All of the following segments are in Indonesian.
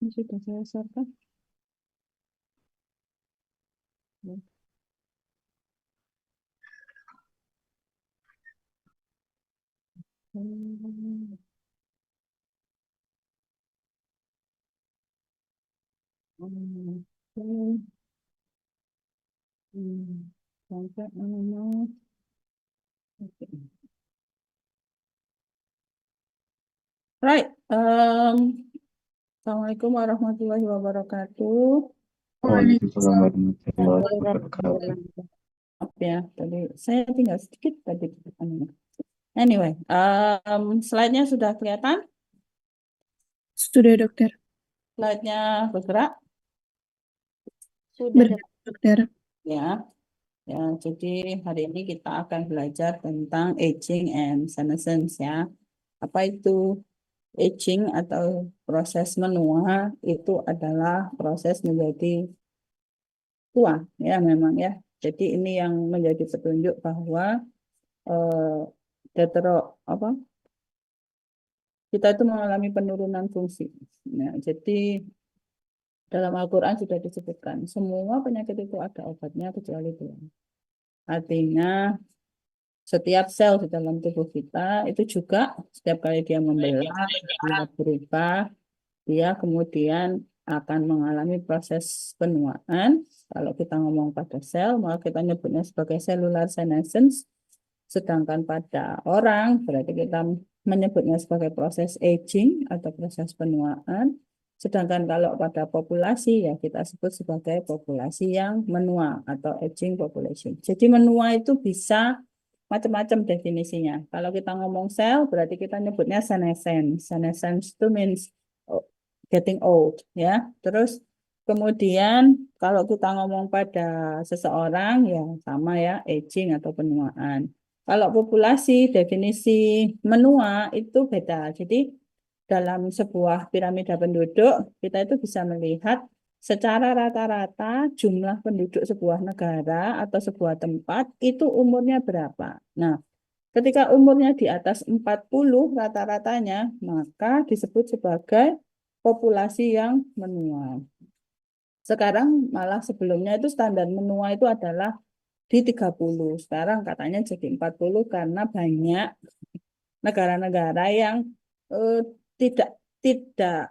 Ini sudah saya share. Sampai Right. Assalamualaikum warahmatullahi wabarakatuh. Waalaikumsalam warahmatullahi wabarakatuh. Maaf ya, tadi saya tinggal sedikit tadi. Anyway, slide-nya sudah kelihatan? Sudah, dokter. Slide-nya bergerak? Sudah. Bergerak, dokter. Ya. Ya, jadi hari ini kita akan belajar tentang aging and senescence ya. Apa itu aging atau proses menua? Itu adalah proses menjadi tua ya memang ya. Jadi ini yang menjadi petunjuk bahwa apa kita itu mengalami penurunan fungsi. Nah, jadi dalam Al-Quran sudah disebutkan semua penyakit itu ada obatnya kecuali dua. Artinya setiap sel di dalam tubuh kita itu juga setiap kali dia membelah, dia berubah, dia kemudian akan mengalami proses penuaan. Kalau kita ngomong pada sel, maka kita nyebutnya sebagai cellular senescence. Sedangkan pada orang, berarti kita menyebutnya sebagai proses aging atau proses penuaan. Sedangkan kalau pada populasi, ya kita sebut sebagai populasi yang menua atau aging population. Jadi menua itu bisa macam-macam definisinya. Kalau kita ngomong sel, berarti kita nyebutnya senescence. Senescence itu means getting old, ya. Terus kemudian kalau kita ngomong pada seseorang, ya sama ya, aging atau penuaan. Kalau populasi, definisi menua itu beda. Jadi dalam sebuah piramida penduduk, kita itu bisa melihat secara rata-rata jumlah penduduk sebuah negara atau sebuah tempat itu umurnya berapa. Nah, ketika umurnya di atas 40 rata-ratanya, maka disebut sebagai populasi yang menua. Sekarang malah sebelumnya itu standar menua itu adalah di 30. Sekarang katanya jadi 40 karena banyak negara-negara yang tidak tidak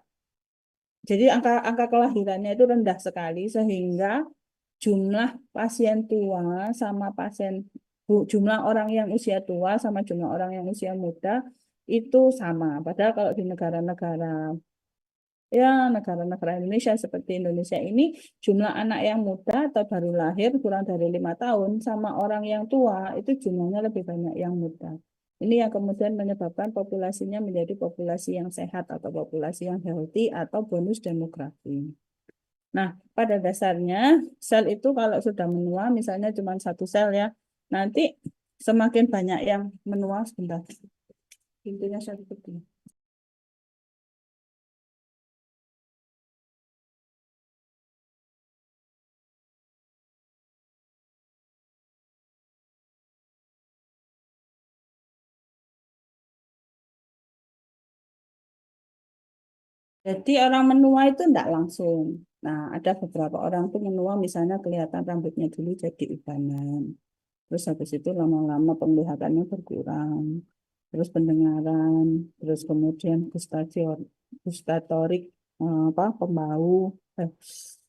jadi angka kelahirannya itu rendah sekali sehingga jumlah pasien tua sama jumlah orang yang usia tua sama jumlah orang yang usia muda itu sama. Padahal kalau di negara-negara Indonesia seperti Indonesia ini jumlah anak yang muda atau baru lahir kurang dari 5 tahun sama orang yang tua itu jumlahnya lebih banyak yang muda. Ini yang kemudian menyebabkan populasinya menjadi populasi yang sehat atau populasi yang healthy atau bonus demografi. Nah, pada dasarnya sel itu kalau sudah menua, misalnya cuma satu sel ya, nanti semakin banyak yang menua sebentar. Intinya seperti ini. Jadi orang menua itu tidak langsung. Nah, ada beberapa orang tuh menua misalnya kelihatan rambutnya dulu jadi ubanan. Terus habis itu lama-lama penglihatannya berkurang. Terus pendengaran, terus kemudian gustatorik, pembau,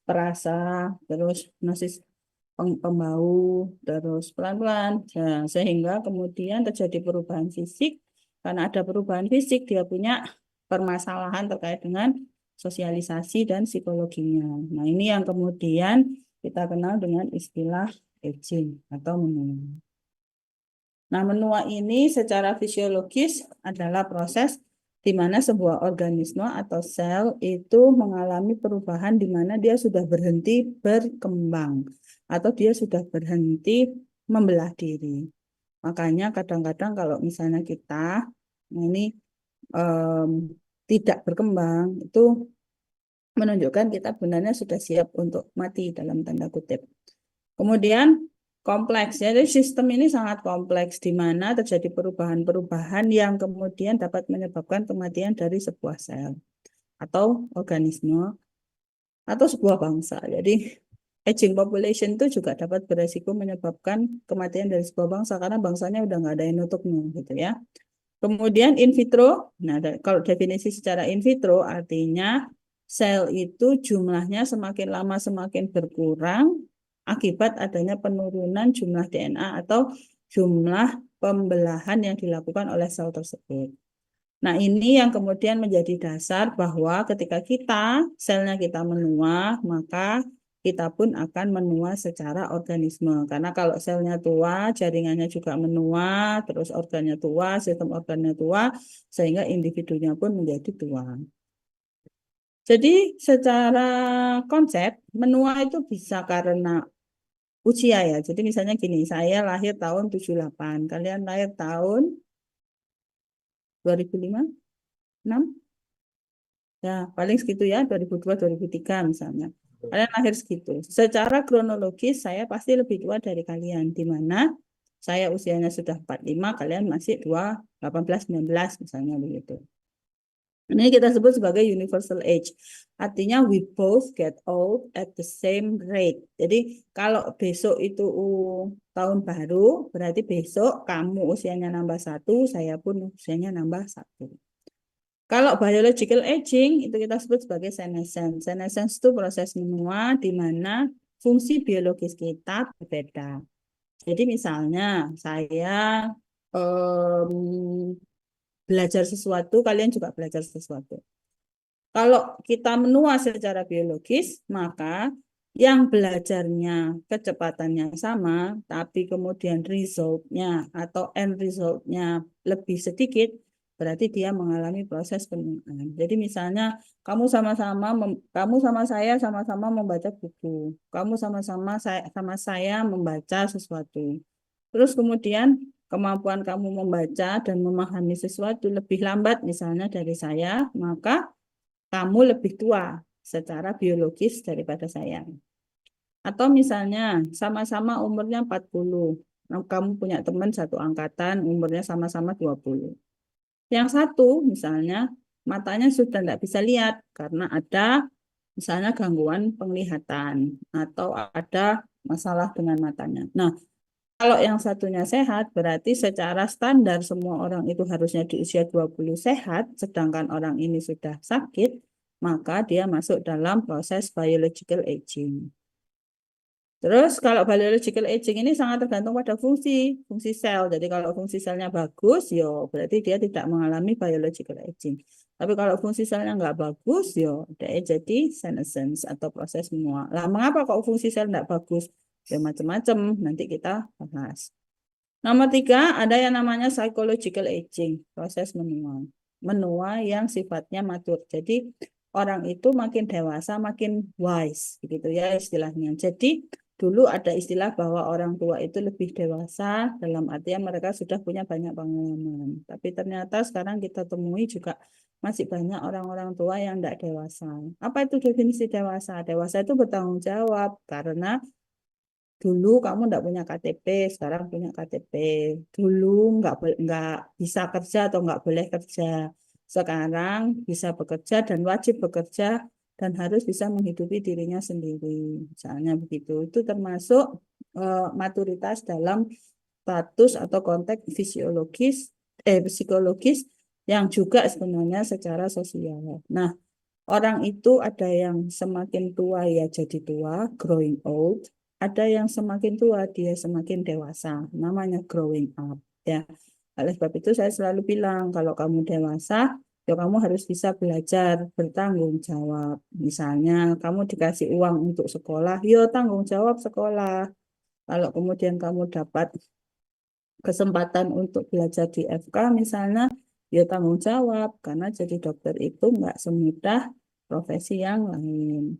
perasa, terus nosis pembau, terus pelan-pelan. Nah, sehingga kemudian terjadi perubahan fisik. Karena ada perubahan fisik, dia punya permasalahan terkait dengan sosialisasi dan psikologinya. Nah, ini yang kemudian kita kenal dengan istilah aging atau menua. Nah, menua ini secara fisiologis adalah proses di mana sebuah organisme atau sel itu mengalami perubahan di mana dia sudah berhenti berkembang atau dia sudah berhenti membelah diri. Makanya kadang-kadang kalau misalnya kita ini tidak berkembang, itu menunjukkan kita sebenarnya sudah siap untuk mati dalam tanda kutip. Kemudian kompleks, jadi sistem ini sangat kompleks di mana terjadi perubahan-perubahan yang kemudian dapat menyebabkan kematian dari sebuah sel. atau organisme atau sebuah bangsa. Jadi aging population itu juga dapat beresiko menyebabkan kematian dari sebuah bangsa karena bangsanya udah nggak ada yang nutupnya gitu ya. Kemudian in vitro, nah kalau definisi secara in vitro artinya sel itu jumlahnya semakin lama semakin berkurang akibat adanya penurunan jumlah DNA atau jumlah pembelahan yang dilakukan oleh sel tersebut. Nah, ini yang kemudian menjadi dasar bahwa ketika selnya kita menua, maka kita pun akan menua secara organisme. Karena kalau selnya tua, jaringannya juga menua, terus organnya tua, sistem organnya tua, sehingga individunya pun menjadi tua. Jadi secara konsep, menua itu bisa karena usia ya. Jadi misalnya gini, saya lahir tahun 78, kalian lahir tahun 2005? 6? Ya, paling segitu ya, 2002, 2003 misalnya. Kalian lahir segitu. Secara kronologis, saya pasti lebih tua dari kalian. Di mana saya usianya sudah 45, kalian masih 2, 18, 19 misalnya begitu. Ini kita sebut sebagai universal age. Artinya we both get old at the same rate. Jadi kalau besok itu tahun baru, berarti besok kamu usianya nambah 1, saya pun usianya nambah 1. Kalau biological aging itu kita sebut sebagai senescence. Senescence itu proses menua di mana fungsi biologis kita berbeda. Jadi misalnya saya belajar sesuatu, kalian juga belajar sesuatu. Kalau kita menua secara biologis, maka yang belajarnya kecepatannya sama, tapi kemudian resultnya atau end resultnya lebih sedikit, berarti dia mengalami proses penuaan. Jadi misalnya kamu sama saya sama-sama membaca buku, kamu sama saya membaca sesuatu. Terus kemudian kemampuan kamu membaca dan memahami sesuatu lebih lambat misalnya dari saya, maka kamu lebih tua secara biologis daripada saya. Atau misalnya sama-sama umurnya 40. Nah, kamu punya teman satu angkatan umurnya sama-sama 20. Yang satu misalnya matanya sudah tidak bisa lihat karena ada misalnya gangguan penglihatan atau ada masalah dengan matanya. Nah, kalau yang satunya sehat, berarti secara standar semua orang itu harusnya di usia 20 sehat, sedangkan orang ini sudah sakit, maka dia masuk dalam proses biological aging. Terus kalau biological aging ini sangat tergantung pada fungsi sel. Jadi kalau fungsi selnya bagus, yo berarti dia tidak mengalami biological aging. Tapi kalau fungsi selnya nggak bagus, yo dia jadi senescence atau proses menua. Lah mengapa kok fungsi sel nggak bagus? Ya macam-macam, nanti kita bahas. Nomor 3, ada yang namanya psychological aging, proses menua. Menua yang sifatnya matur. Jadi orang itu makin dewasa, makin wise, gitu ya istilahnya. Jadi dulu ada istilah bahwa orang tua itu lebih dewasa, dalam artian mereka sudah punya banyak pengalaman. Tapi ternyata sekarang kita temui juga masih banyak orang-orang tua yang tidak dewasa. Apa itu definisi dewasa? Dewasa itu bertanggung jawab, karena dulu kamu enggak punya KTP, sekarang punya KTP. Dulu enggak bisa kerja atau enggak boleh kerja. Sekarang bisa bekerja dan wajib bekerja dan harus bisa menghidupi dirinya sendiri. Misalnya begitu. Itu termasuk maturitas dalam status atau konteks psikologis yang juga sebenarnya secara sosial. Nah, orang itu ada yang semakin tua ya jadi tua, growing old. Ada yang semakin tua dia semakin dewasa, namanya growing up. Ya, oleh sebab itu saya selalu bilang kalau kamu dewasa, ya kamu harus bisa belajar bertanggung jawab. Misalnya kamu dikasih uang untuk sekolah, yo tanggung jawab sekolah. Kalau kemudian kamu dapat kesempatan untuk belajar di FK misalnya, ya tanggung jawab karena jadi dokter itu nggak semudah profesi yang lain.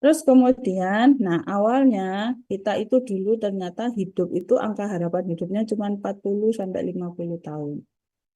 Terus kemudian, nah awalnya kita itu dulu ternyata hidup itu angka harapan hidupnya cuma 40 sampai 50 tahun.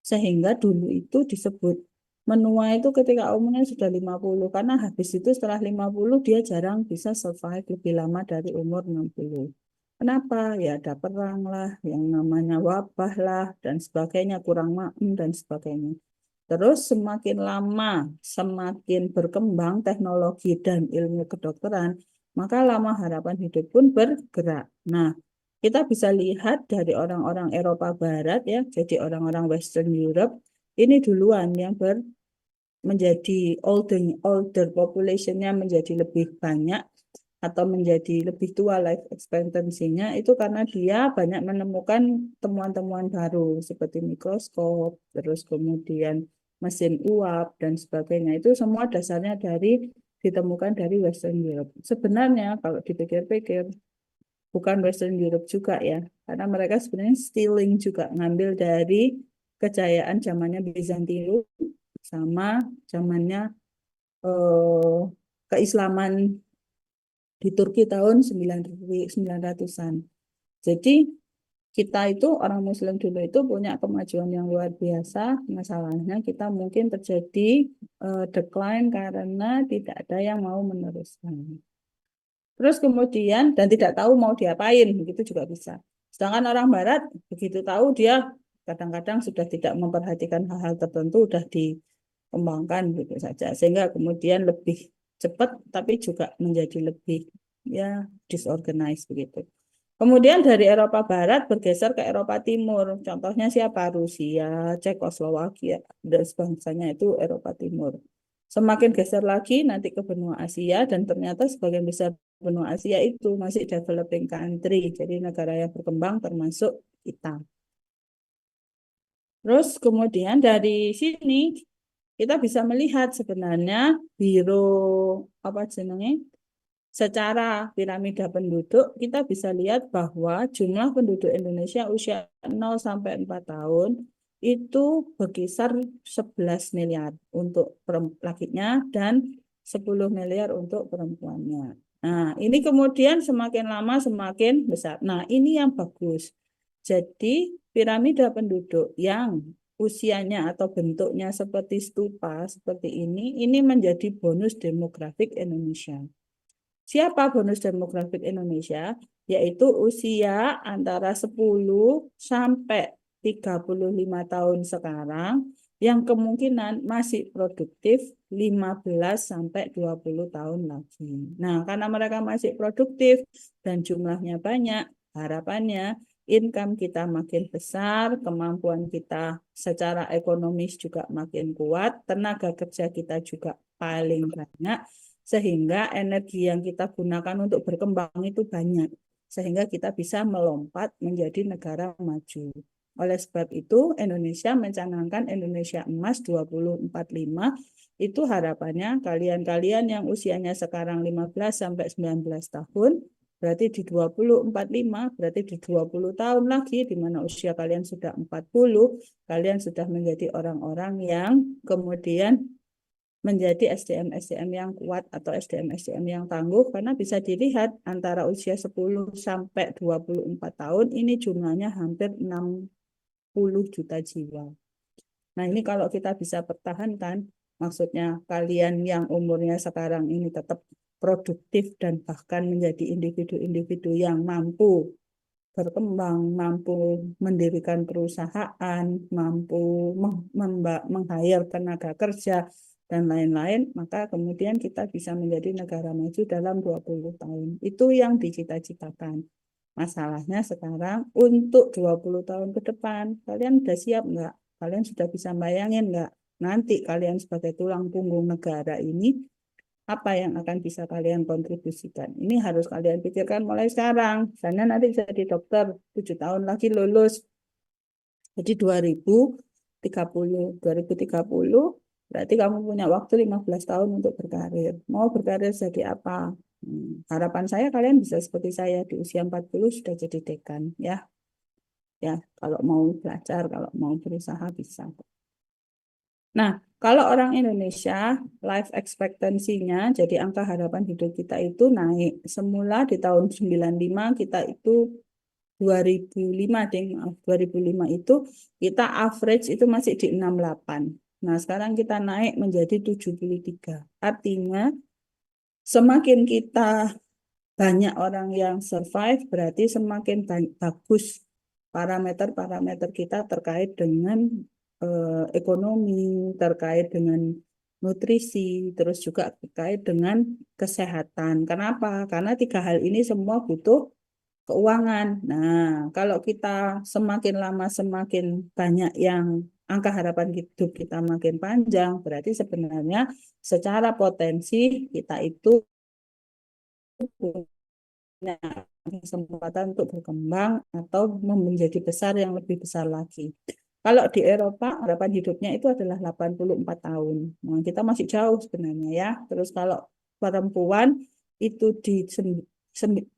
Sehingga dulu itu disebut menua itu ketika umurnya sudah 50 karena habis itu setelah 50 dia jarang bisa survive lebih lama dari umur 60. Kenapa? Ya ada perang lah, yang namanya wabah lah, dan sebagainya, kurang makan dan sebagainya. Terus semakin lama, semakin berkembang teknologi dan ilmu kedokteran, maka lama harapan hidup pun bergerak. Nah, kita bisa lihat dari orang-orang Eropa Barat ya, jadi orang-orang Western Europe, ini duluan yang menjadi older population-nya menjadi lebih banyak atau menjadi lebih tua life expectancy-nya itu karena dia banyak menemukan temuan-temuan baru seperti mikroskop, terus kemudian mesin uap dan sebagainya. Itu semua dasarnya ditemukan dari Western Europe. Sebenarnya kalau dipikir-pikir bukan Western Europe juga ya, karena mereka sebenarnya stealing juga ngambil dari kejayaan zamannya Bizantium sama zamannya keislaman di Turki tahun 900-an. Jadi kita itu orang Muslim dulu itu punya kemajuan yang luar biasa. Masalahnya kita mungkin terjadi decline karena tidak ada yang mau meneruskan. Terus kemudian dan tidak tahu mau diapain, begitu juga bisa. Sedangkan orang Barat begitu tahu dia kadang-kadang sudah tidak memperhatikan hal-hal tertentu, sudah dikembangkan gitu saja, sehingga kemudian lebih cepat tapi juga menjadi lebih ya disorganized begitu. Kemudian dari Eropa Barat bergeser ke Eropa Timur. Contohnya siapa? Rusia, Cekoslowakia, dan sebangsanya itu Eropa Timur. Semakin geser lagi nanti ke benua Asia dan ternyata sebagian besar benua Asia itu masih developing country, jadi negara yang berkembang termasuk kita. Terus kemudian dari sini kita bisa melihat sebenarnya apa jenenge? Secara piramida penduduk kita bisa lihat bahwa jumlah penduduk Indonesia usia 0 sampai 4 tahun itu berkisar 11 miliar untuk lakinya dan 10 miliar untuk perempuannya. Nah, ini kemudian semakin lama semakin besar. Nah, ini yang bagus. Jadi, piramida penduduk yang usianya atau bentuknya seperti stupa, seperti ini menjadi bonus demografik Indonesia. Siapa bonus demografik Indonesia? Yaitu usia antara 10 sampai 35 tahun sekarang yang kemungkinan masih produktif 15 sampai 20 tahun lagi. Nah, karena mereka masih produktif dan jumlahnya banyak, harapannya income kita makin besar, kemampuan kita secara ekonomis juga makin kuat, tenaga kerja kita juga paling banyak, sehingga energi yang kita gunakan untuk berkembang itu banyak, sehingga kita bisa melompat menjadi negara maju. Oleh sebab itu, Indonesia mencanangkan Indonesia Emas 2045, itu harapannya kalian-kalian yang usianya sekarang 15 sampai 19 tahun, berarti di 2045, berarti di 20 tahun lagi, di mana usia kalian sudah 40, kalian sudah menjadi orang-orang yang kemudian menjadi SDM-SDM yang kuat atau SDM-SDM yang tangguh, karena bisa dilihat antara usia 10 sampai 24 tahun ini jumlahnya hampir 60 juta jiwa. Nah, ini kalau kita bisa pertahankan, maksudnya kalian yang umurnya sekarang ini tetap produktif dan bahkan menjadi individu-individu yang mampu berkembang, mampu mendirikan perusahaan, mampu meng-hire tenaga kerja, dan lain-lain, maka kemudian kita bisa menjadi negara maju dalam 20 tahun. Itu yang dicita-citakan. Masalahnya sekarang untuk 20 tahun ke depan, kalian sudah siap nggak? Kalian sudah bisa bayangin nggak? Nanti kalian sebagai tulang punggung negara ini, apa yang akan bisa kalian kontribusikan? Ini harus kalian pikirkan mulai sekarang. Misalnya nanti jadi dokter, 7 tahun lagi lulus. Jadi 2030 berarti kamu punya waktu 15 tahun untuk berkarir. Mau berkarir jadi apa? Harapan saya kalian bisa seperti saya di usia 40 sudah jadi dekan ya. Ya, kalau mau belajar, kalau mau berusaha bisa. Nah, kalau orang Indonesia life expectancy-nya jadi angka harapan hidup kita itu naik. Semula di tahun 95 kita itu 2005 maaf, 2005 itu kita average itu masih di 68. Nah, sekarang kita naik menjadi 73. Artinya semakin kita banyak orang yang survive, berarti semakin bagus parameter-parameter kita terkait dengan ekonomi, terkait dengan nutrisi, terus juga terkait dengan kesehatan. Kenapa? Karena tiga hal ini semua butuh keuangan. Nah, kalau kita semakin lama semakin banyak yang angka harapan hidup kita makin panjang, berarti sebenarnya secara potensi kita itu punya kesempatan untuk berkembang atau menjadi besar yang lebih besar lagi. Kalau di Eropa, harapan hidupnya itu adalah 84 tahun. Nah, kita masih jauh sebenarnya ya. Terus kalau perempuan itu di 87,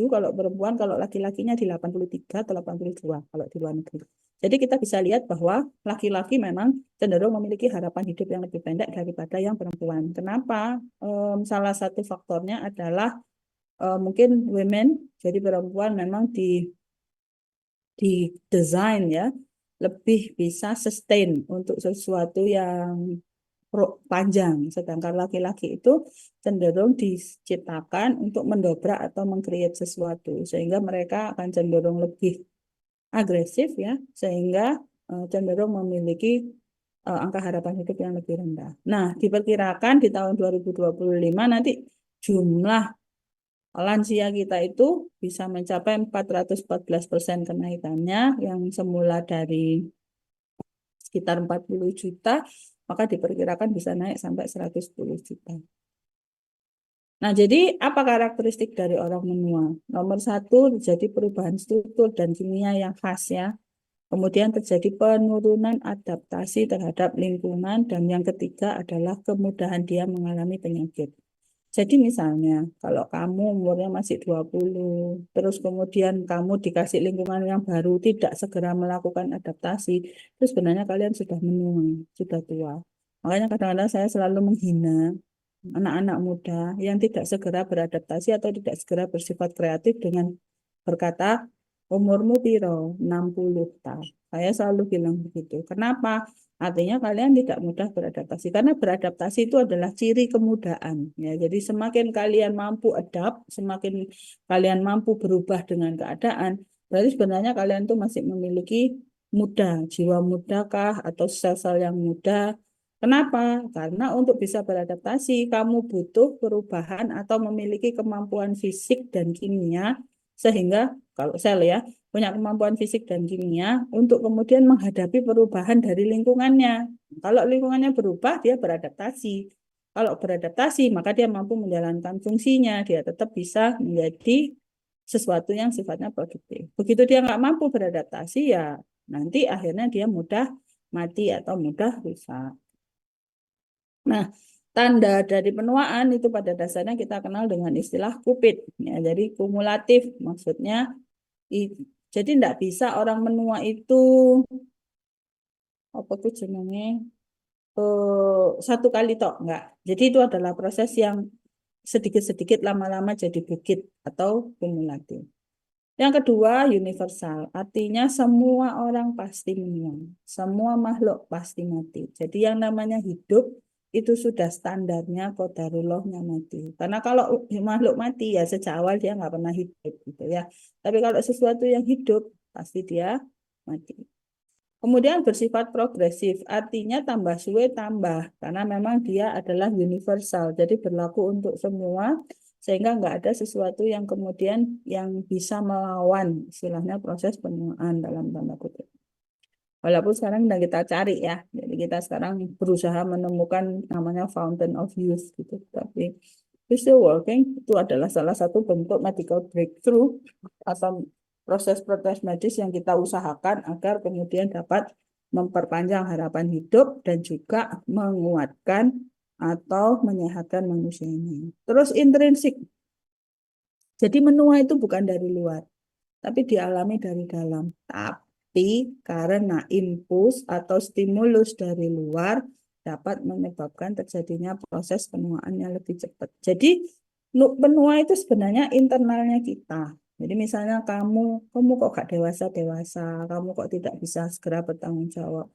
kalau perempuan, kalau laki-lakinya di 83 atau 82 kalau di luar negeri. Jadi kita bisa lihat bahwa laki-laki memang cenderung memiliki harapan hidup yang lebih pendek daripada yang perempuan. Kenapa? Salah satu faktornya adalah mungkin women, jadi perempuan memang di desain ya lebih bisa sustain untuk sesuatu yang panjang, sedangkan laki-laki itu cenderung diciptakan untuk mendobrak atau mengcreate sesuatu, sehingga mereka akan cenderung lebih agresif ya, sehingga cenderung memiliki angka harapan hidup yang lebih rendah. Nah, diperkirakan di tahun 2025 nanti jumlah lansia kita itu bisa mencapai 414% kenaikannya, yang semula dari sekitar 40 juta, maka diperkirakan bisa naik sampai 110 juta. Nah, jadi apa karakteristik dari orang menua? Nomor satu, terjadi perubahan struktur dan kimia yang khas ya. Kemudian terjadi penurunan adaptasi terhadap lingkungan, dan yang ketiga adalah kemudahan dia mengalami penyakit. Jadi misalnya, kalau kamu umurnya masih 20, terus kemudian kamu dikasih lingkungan yang baru, tidak segera melakukan adaptasi, itu sebenarnya kalian sudah menua, sudah tua. Makanya kadang-kadang saya selalu menghina anak-anak muda yang tidak segera beradaptasi atau tidak segera bersifat kreatif dengan berkata, umurmu piro? 60 tahun. Saya selalu bilang begitu. Kenapa? Artinya kalian tidak mudah beradaptasi. Karena beradaptasi itu adalah ciri kemudaan. Ya, jadi semakin kalian mampu adapt, semakin kalian mampu berubah dengan keadaan, berarti sebenarnya kalian tuh masih memiliki muda, jiwa muda kah, atau sel-sel yang muda. Kenapa? Karena untuk bisa beradaptasi, kamu butuh perubahan atau memiliki kemampuan fisik dan kimia, sehingga kalau sel ya, punya kemampuan fisik dan kimia untuk kemudian menghadapi perubahan dari lingkungannya. Kalau lingkungannya berubah, dia beradaptasi. Kalau beradaptasi, maka dia mampu menjalankan fungsinya. Dia tetap bisa menjadi sesuatu yang sifatnya produktif. Begitu dia nggak mampu beradaptasi, ya nanti akhirnya dia mudah mati atau mudah rusak. Nah, tanda dari penuaan itu pada dasarnya kita kenal dengan istilah KUPID. Ya, jadi kumulatif, maksudnya jadi tidak bisa orang menua itu apa tuh jenenge satu kali tok enggak. Jadi itu adalah proses yang sedikit-sedikit lama-lama jadi bukit atau kumulatif. Yang kedua, universal. Artinya semua orang pasti menua. Semua makhluk pasti mati. Jadi yang namanya hidup itu sudah standarnya qadarullahnya mati. Karena kalau makhluk mati ya sejak awal dia nggak pernah hidup gitu ya. Tapi kalau sesuatu yang hidup pasti dia mati. Kemudian bersifat progresif, artinya tambah suwe tambah, karena memang dia adalah universal, jadi berlaku untuk semua, sehingga nggak ada sesuatu yang kemudian yang bisa melawan, istilahnya proses penuaan dalam tanda kutip. Walaupun sekarang sedang kita cari ya, jadi kita sekarang berusaha menemukan namanya fountain of youth gitu, tapi it's still working. Itu adalah salah satu bentuk medical breakthrough atau proses medis yang kita usahakan agar kemudian dapat memperpanjang harapan hidup dan juga menguatkan atau menyehatkan manusia ini. Terus intrinsik. Jadi menua itu bukan dari luar, tapi dialami dari dalam. Tapi karena impuls atau stimulus dari luar dapat menyebabkan terjadinya proses penuaan yang lebih cepat. Jadi penua itu sebenarnya internalnya kita. Jadi misalnya kamu kok gak dewasa-dewasa, kamu kok tidak bisa segera bertanggung jawab.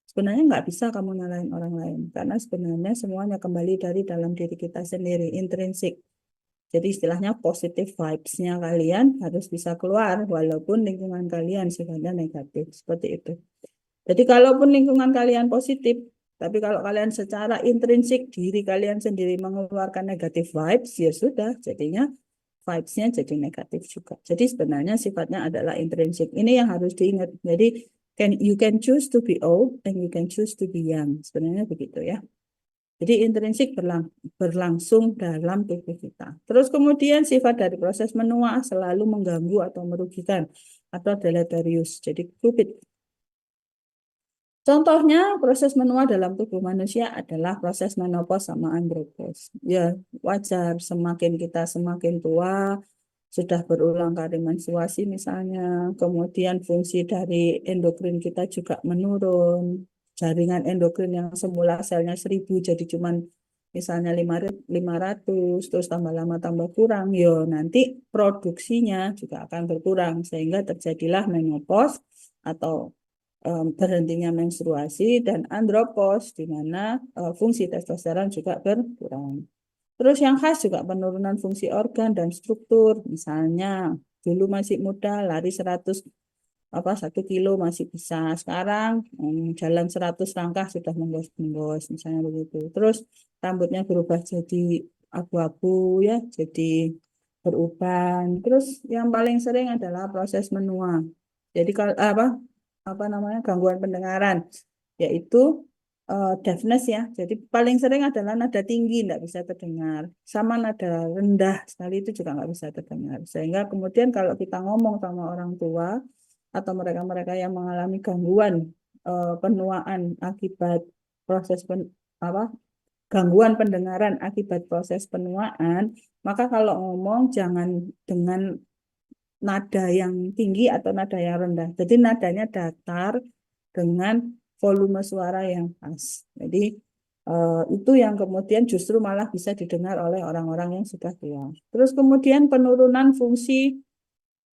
Sebenarnya nggak bisa kamu nyalahin orang lain, karena sebenarnya semuanya kembali dari dalam diri kita sendiri, intrinsik. Jadi istilahnya positive vibes-nya kalian harus bisa keluar, walaupun lingkungan kalian sifatnya negatif, seperti itu. Jadi kalaupun lingkungan kalian positif, tapi kalau kalian secara intrinsik diri kalian sendiri mengeluarkan negatif vibes, ya sudah, jadinya vibes-nya jadi negatif juga. Jadi sebenarnya sifatnya adalah intrinsik. Ini yang harus diingat. Jadi you can choose to be old and you can choose to be young. Sebenarnya begitu ya. Jadi intrinsik berlangsung dalam tubuh kita. Terus kemudian sifat dari proses menua selalu mengganggu atau merugikan atau deleterious. Jadi stupid. Contohnya proses menua dalam tubuh manusia adalah proses menopause sama andropause. Ya wajar semakin kita semakin tua, sudah berulang kali menstruasi misalnya, kemudian fungsi dari endokrin kita juga menurun. Jaringan endokrin yang semula selnya 1000 jadi cuman misalnya 500, terus tambah lama tambah kurang, yo nanti produksinya juga akan berkurang sehingga terjadilah menopause atau berhentinya menstruasi dan andropause di mana fungsi testosteron juga berkurang. Terus yang khas juga penurunan fungsi organ dan struktur. Misalnya dulu masih muda lari 1 kilo masih bisa. Sekarang jalan 100 langkah sudah menggos-menggos misalnya begitu. Terus rambutnya berubah jadi abu-abu ya, jadi beruban. Terus yang paling sering adalah proses menua. Jadi kalau apa namanya gangguan pendengaran yaitu deafness ya. Jadi paling sering adalah nada tinggi tidak bisa terdengar, sama nada rendah sekali itu juga nggak bisa terdengar. Sehingga kemudian kalau kita ngomong sama orang tua atau mereka-mereka yang mengalami gangguan penuaan akibat proses apa gangguan pendengaran akibat proses penuaan, maka kalau ngomong jangan dengan nada yang tinggi atau nada yang rendah. Jadi nadanya datar dengan volume suara yang pas. Jadi itu yang kemudian justru malah bisa didengar oleh orang-orang yang sudah tua. Terus kemudian penurunan fungsi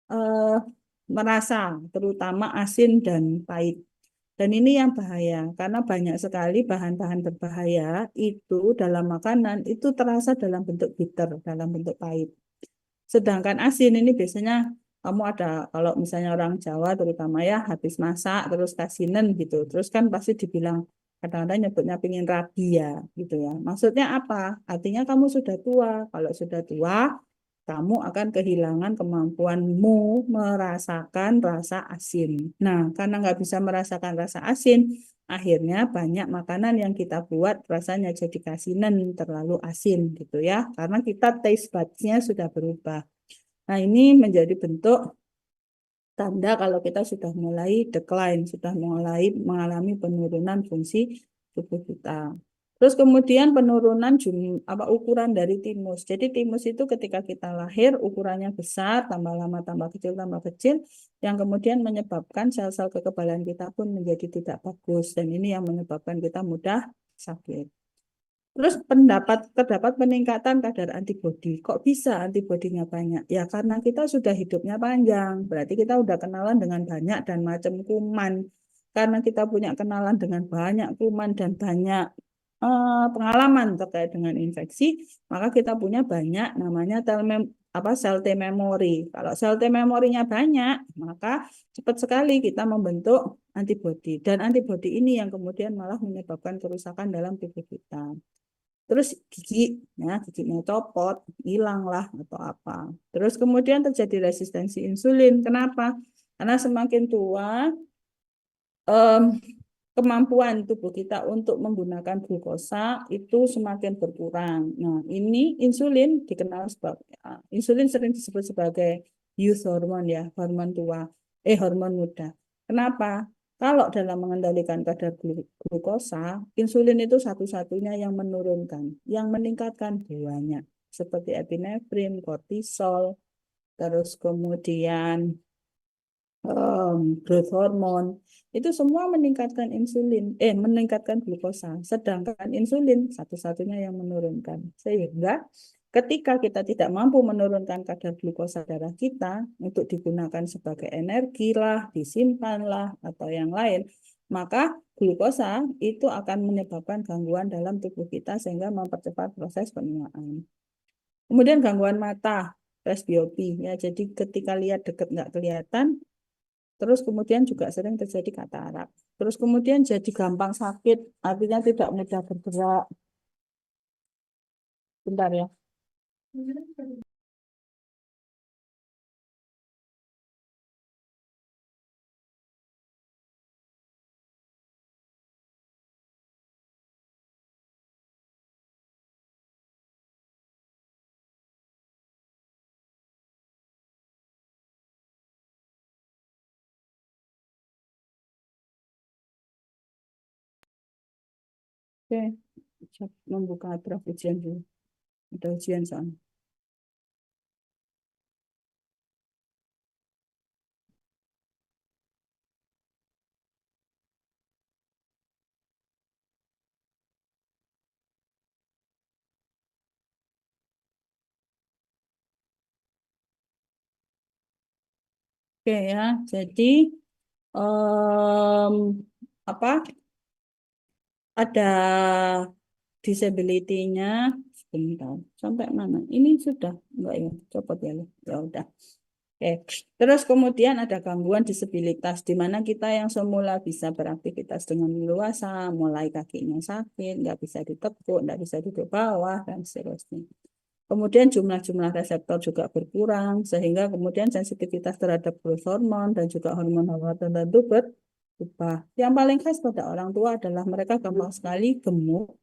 eh, merasa, terutama asin dan pahit. Dan ini yang bahaya, karena banyak sekali bahan-bahan berbahaya itu dalam makanan itu terasa dalam bentuk bitter, dalam bentuk pahit. Sedangkan asin ini biasanya kamu ada, kalau misalnya orang Jawa terutama ya, habis masak terus kasinen gitu. Terus kan pasti dibilang kadang-kadang nyebutnya pingin rabi ya gitu ya. Maksudnya apa? Artinya kamu sudah tua. Kalau sudah tua, kamu akan kehilangan kemampuanmu merasakan rasa asin. Nah, karena nggak bisa merasakan rasa asin, akhirnya banyak makanan yang kita buat rasanya jadi kasinan, terlalu asin gitu ya. Karena kita taste buds-nya sudah berubah. Nah, ini menjadi bentuk tanda kalau kita sudah mulai decline, sudah mulai mengalami penurunan fungsi tubuh kita. Terus kemudian penurunan ukuran dari timus. Jadi timus itu ketika kita lahir ukurannya besar, tambah lama tambah kecil, yang kemudian menyebabkan sel-sel kekebalan kita pun menjadi tidak bagus. Dan ini yang menyebabkan kita mudah sakit. Terus terdapat peningkatan kadar antibodi. Kok bisa antibodinya banyak? Ya karena kita sudah hidupnya panjang. Berarti kita udah kenalan dengan banyak dan macam kuman. Karena kita punya kenalan dengan banyak kuman dan banyak pengalaman terkait dengan infeksi, maka kita punya banyak namanya sel T memory. Kalau sel T memorinya banyak, maka cepat sekali kita membentuk antibodi. Dan antibodi ini yang kemudian malah menyebabkan kerusakan dalam tubuh kita. Terus giginya copot, hilang lah atau apa. Terus kemudian terjadi resistensi insulin. Kenapa? Karena semakin tua, kemampuan tubuh kita untuk menggunakan glukosa itu semakin berkurang. Nah, ini insulin dikenal sebagai insulin sering disebut sebagai youth hormone ya, hormon tua, hormon muda. Kenapa? Kalau dalam mengendalikan kadar glukosa, insulin itu satu-satunya yang menurunkan, yang meningkatkan banyak, seperti epinefrin, kortisol, terus kemudian growth hormone, itu semua meningkatkan meningkatkan glukosa, sedangkan insulin satu-satunya yang menurunkan. Sehingga ketika kita tidak mampu menurunkan kadar glukosa darah kita untuk digunakan sebagai energi lah, disimpan lah, atau yang lain, maka glukosa itu akan menyebabkan gangguan dalam tubuh kita sehingga mempercepat proses penuaan. Kemudian gangguan mata, presbiopi ya. Jadi ketika lihat dekat nggak kelihatan, Terus kemudian juga sering terjadi katarak. Terus kemudian jadi gampang sakit, artinya tidak mudah bergerak. Bentar ya. Oke, siap membuka draft ujian dulu. Ada ujian soalnya. Oke ya, jadi em, apa? Ada disability-nya sebentar. Sampai mana? Ini sudah enggak ya? Copot ya. Ya udah. Oke. Terus kemudian ada gangguan disabilitas di mana kita yang semula bisa beraktivitas dengan leluasa, mulai kakinya sakit, nggak bisa ditekuk, nggak bisa duduk bawah dan seterusnya. Kemudian jumlah-jumlah reseptor juga berkurang, sehingga kemudian sensitivitas terhadap growth hormon dan juga hormon-hormon tertentu berubah. Yang paling khas pada orang tua adalah mereka gampang sekali gemuk,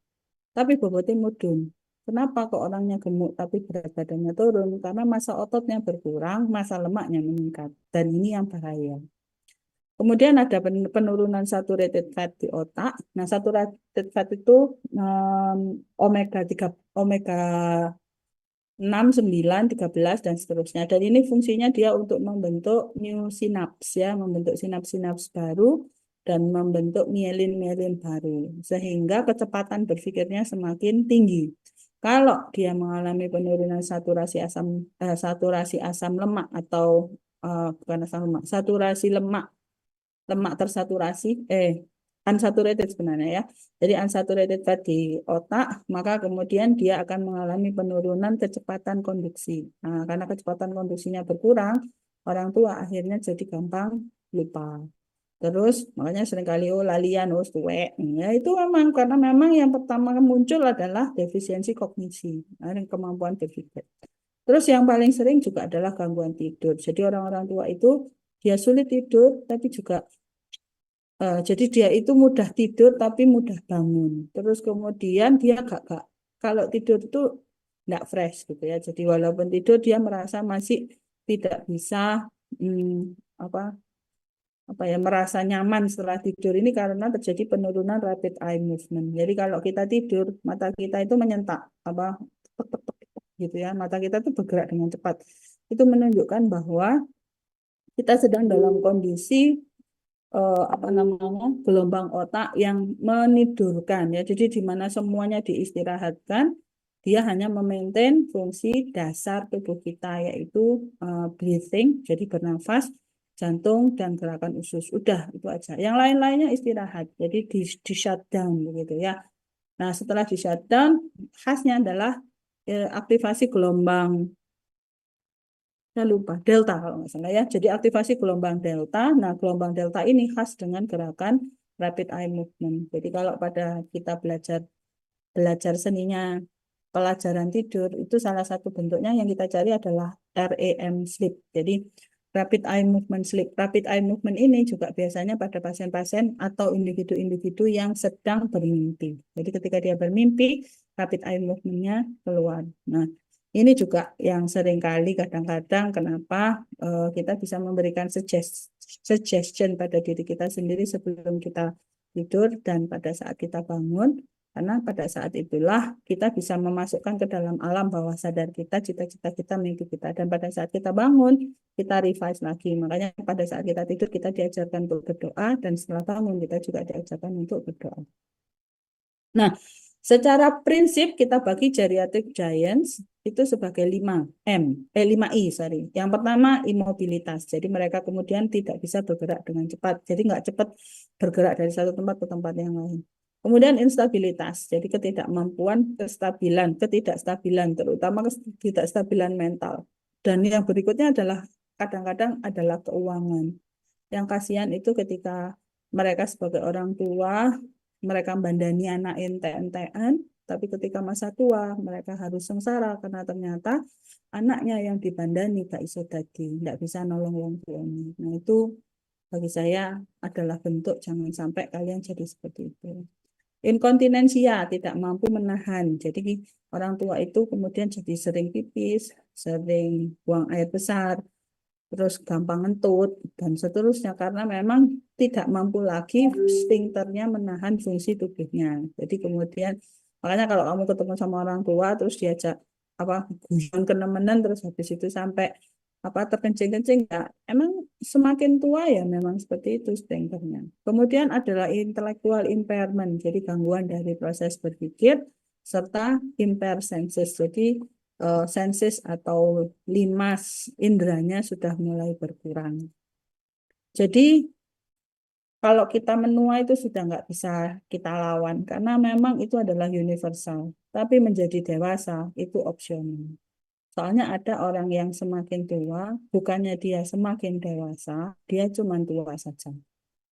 tapi bobotnya mudun. Kenapa kok orangnya gemuk tapi berat badannya turun? Karena massa ototnya berkurang, massa lemaknya meningkat. Dan ini yang bahaya. Kemudian ada penurunan saturated fat di otak. Nah, saturated fat itu omega 3, omega 6, 9, 13 dan seterusnya. Dan ini fungsinya dia untuk membentuk new synapse ya, membentuk sinaps-sinaps baru dan membentuk mielin-mielin baru. Sehingga kecepatan berpikirnya semakin tinggi. Kalau dia mengalami penurunan saturasi asam lemak atau bukan asam lemak, saturasi lemak tersaturasi unsaturated sebenarnya ya. Jadi unsaturated fat di otak, maka kemudian dia akan mengalami penurunan kecepatan konduksi. Nah, karena kecepatan konduksinya berkurang, orang tua akhirnya jadi gampang lupa. Terus makanya seringkali lalian, tuwek. Ya itu memang karena memang yang pertama muncul adalah defisiensi kognisi, nah, kemampuan berpikir. Terus yang paling sering juga adalah gangguan tidur. Jadi orang-orang tua itu dia sulit tidur, tapi juga jadi dia itu mudah tidur tapi mudah bangun. Terus kemudian dia gak kalau tidur itu nggak fresh gitu ya. Jadi walaupun tidur dia merasa masih tidak bisa apa apa ya merasa nyaman setelah tidur ini karena terjadi penurunan rapid eye movement. Jadi kalau kita tidur mata kita itu menyentak apa tek, tek, tek, tek, gitu ya. Mata kita itu bergerak dengan cepat. Itu menunjukkan bahwa kita sedang dalam kondisi apa namanya gelombang otak yang menidurkan ya. Jadi di mana semuanya diistirahatkan, dia hanya memaintain fungsi dasar tubuh kita yaitu breathing, jadi bernafas, jantung dan gerakan usus. Udah itu aja. Yang lain-lainnya istirahat. Jadi di shutdown begitu ya. Nah, setelah di shutdown, khasnya adalah aktivasi gelombang saya lupa, delta kalau nggak salah ya. Jadi aktivasi gelombang delta. Nah, gelombang delta ini khas dengan gerakan rapid eye movement. Jadi kalau pada kita belajar belajar seninya pelajaran tidur, itu salah satu bentuknya yang kita cari adalah REM sleep. Jadi rapid eye movement sleep. Rapid eye movement ini juga biasanya pada pasien-pasien atau individu-individu yang sedang bermimpi. Jadi ketika dia bermimpi, rapid eye movement-nya keluar. Nah, ini juga yang seringkali kadang-kadang kenapa kita bisa memberikan suggestion pada diri kita sendiri sebelum kita tidur dan pada saat kita bangun. Karena pada saat itulah kita bisa memasukkan ke dalam alam bawah sadar kita, cita-cita kita, mimpi kita. Dan pada saat kita bangun, kita revise lagi. Makanya pada saat kita tidur, kita diajarkan untuk berdoa. Dan setelah bangun, kita juga diajarkan untuk berdoa. Nah, secara prinsip kita bagi geriatric giants itu sebagai 5I, sorry. Yang pertama, imobilitas. Jadi mereka kemudian tidak bisa bergerak dengan cepat. Jadi nggak cepat bergerak dari satu tempat ke tempat yang lain. Kemudian instabilitas, jadi ketidakmampuan, ketidakstabilan, terutama ketidakstabilan mental. Dan yang berikutnya adalah kadang-kadang adalah keuangan. Yang kasihan itu ketika mereka sebagai orang tua, mereka bandani anak ente-entean, tapi ketika masa tua mereka harus sengsara karena ternyata anaknya yang dibandani gak iso dadi, nggak bisa nolong wong tuanya. Nah itu bagi saya adalah bentuk jangan sampai kalian jadi seperti itu. Inkontinensia, tidak mampu menahan. Jadi orang tua itu kemudian jadi sering pipis, sering buang air besar, terus gampang ngentut, dan seterusnya. Karena memang tidak mampu lagi sphinkternya menahan fungsi tubuhnya. Jadi kemudian, makanya kalau kamu ketemu sama orang tua, terus diajak apa guyon kenemenan, terus habis itu sampai apa terkencing-kencing, ya emang semakin tua ya memang seperti itu sphinkternya. Kemudian adalah intellectual impairment, jadi gangguan dari proses berpikir serta impair senses. Jadi senses atau limas indranya sudah mulai berkurang. Jadi kalau kita menua itu sudah nggak bisa kita lawan karena memang itu adalah universal. Tapi menjadi dewasa itu opsional. Soalnya ada orang yang semakin tua, bukannya dia semakin dewasa, dia cuma tua saja.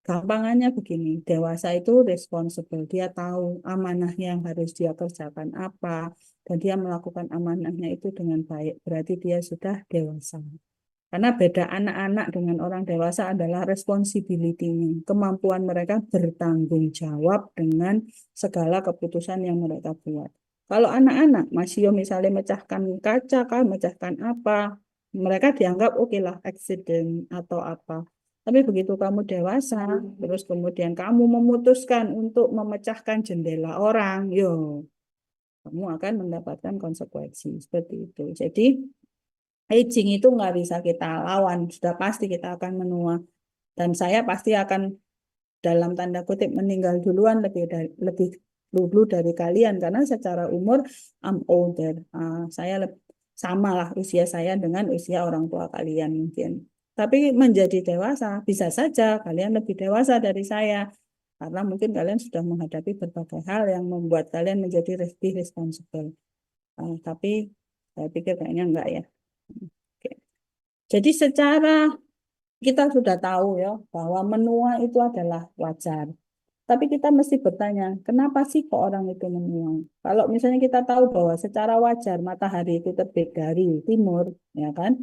Gampangannya begini, dewasa itu responsible, dia tahu amanah yang harus dia kerjakan apa, dan dia melakukan amanahnya itu dengan baik, berarti dia sudah dewasa. Karena beda anak-anak dengan orang dewasa adalah responsibility-nya, kemampuan mereka bertanggung jawab dengan segala keputusan yang mereka buat. Kalau anak-anak masih misalnya mecahkan kaca, kan, mecahkan apa, mereka dianggap oke lah, accident atau apa. Tapi begitu kamu dewasa, terus kemudian kamu memutuskan untuk memecahkan jendela orang, yo, kamu akan mendapatkan konsekuensi seperti itu. Jadi aging itu nggak bisa kita lawan, sudah pasti kita akan menua. Dan saya pasti akan dalam tanda kutip meninggal duluan lebih dulu dari kalian karena secara umur I'm older. Saya sama lah usia saya dengan usia orang tua kalian mungkin. Tapi menjadi dewasa bisa saja kalian lebih dewasa dari saya karena mungkin kalian sudah menghadapi berbagai hal yang membuat kalian menjadi lebih responsible. Tapi saya pikir kayaknya enggak ya. Oke. Jadi secara kita sudah tahu ya bahwa menua itu adalah wajar. Tapi kita mesti bertanya, kenapa sih kok orang itu menua? Kalau misalnya kita tahu bahwa secara wajar matahari itu terbit dari timur, ya kan?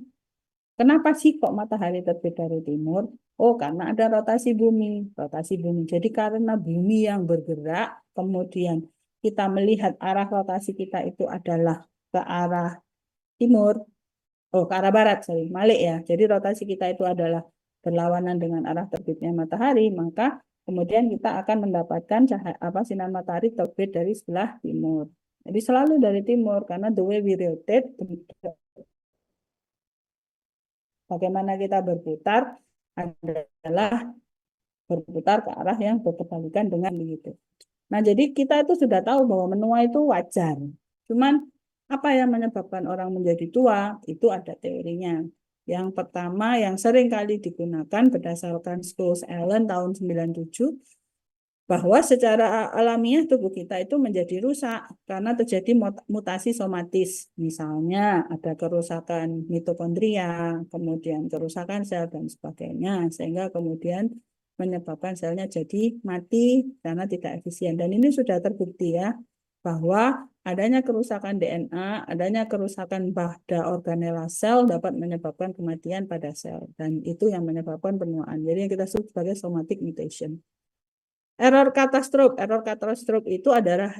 Kenapa sih kok matahari terbit dari timur? Oh, karena ada rotasi bumi. Rotasi bumi. Jadi karena bumi yang bergerak, kemudian kita melihat arah rotasi kita itu adalah ke arah timur, oh ke arah barat, sorry, balik ya. Jadi rotasi kita itu adalah berlawanan dengan arah terbitnya matahari, maka kemudian kita akan mendapatkan cahaya apa sinar matahari terbit dari sebelah timur. Jadi selalu dari timur karena the way we rotate, bagaimana kita berputar adalah berputar ke arah yang berkebalikan dengan begitu. Nah, jadi kita itu sudah tahu bahwa menua itu wajar. Cuman apa yang menyebabkan orang menjadi tua itu ada teorinya. Yang pertama yang sering kali digunakan berdasarkan Scholes-Allen tahun 97 bahwa secara alamiah tubuh kita itu menjadi rusak karena terjadi mutasi somatis. Misalnya ada kerusakan mitokondria, kemudian kerusakan sel dan sebagainya sehingga kemudian menyebabkan selnya jadi mati karena tidak efisien. Dan ini sudah terbukti ya bahwa adanya kerusakan DNA, adanya kerusakan pada organela sel dapat menyebabkan kematian pada sel dan itu yang menyebabkan penuaan. Jadi yang kita sebut sebagai somatic mutation. Error kata stroke itu adalah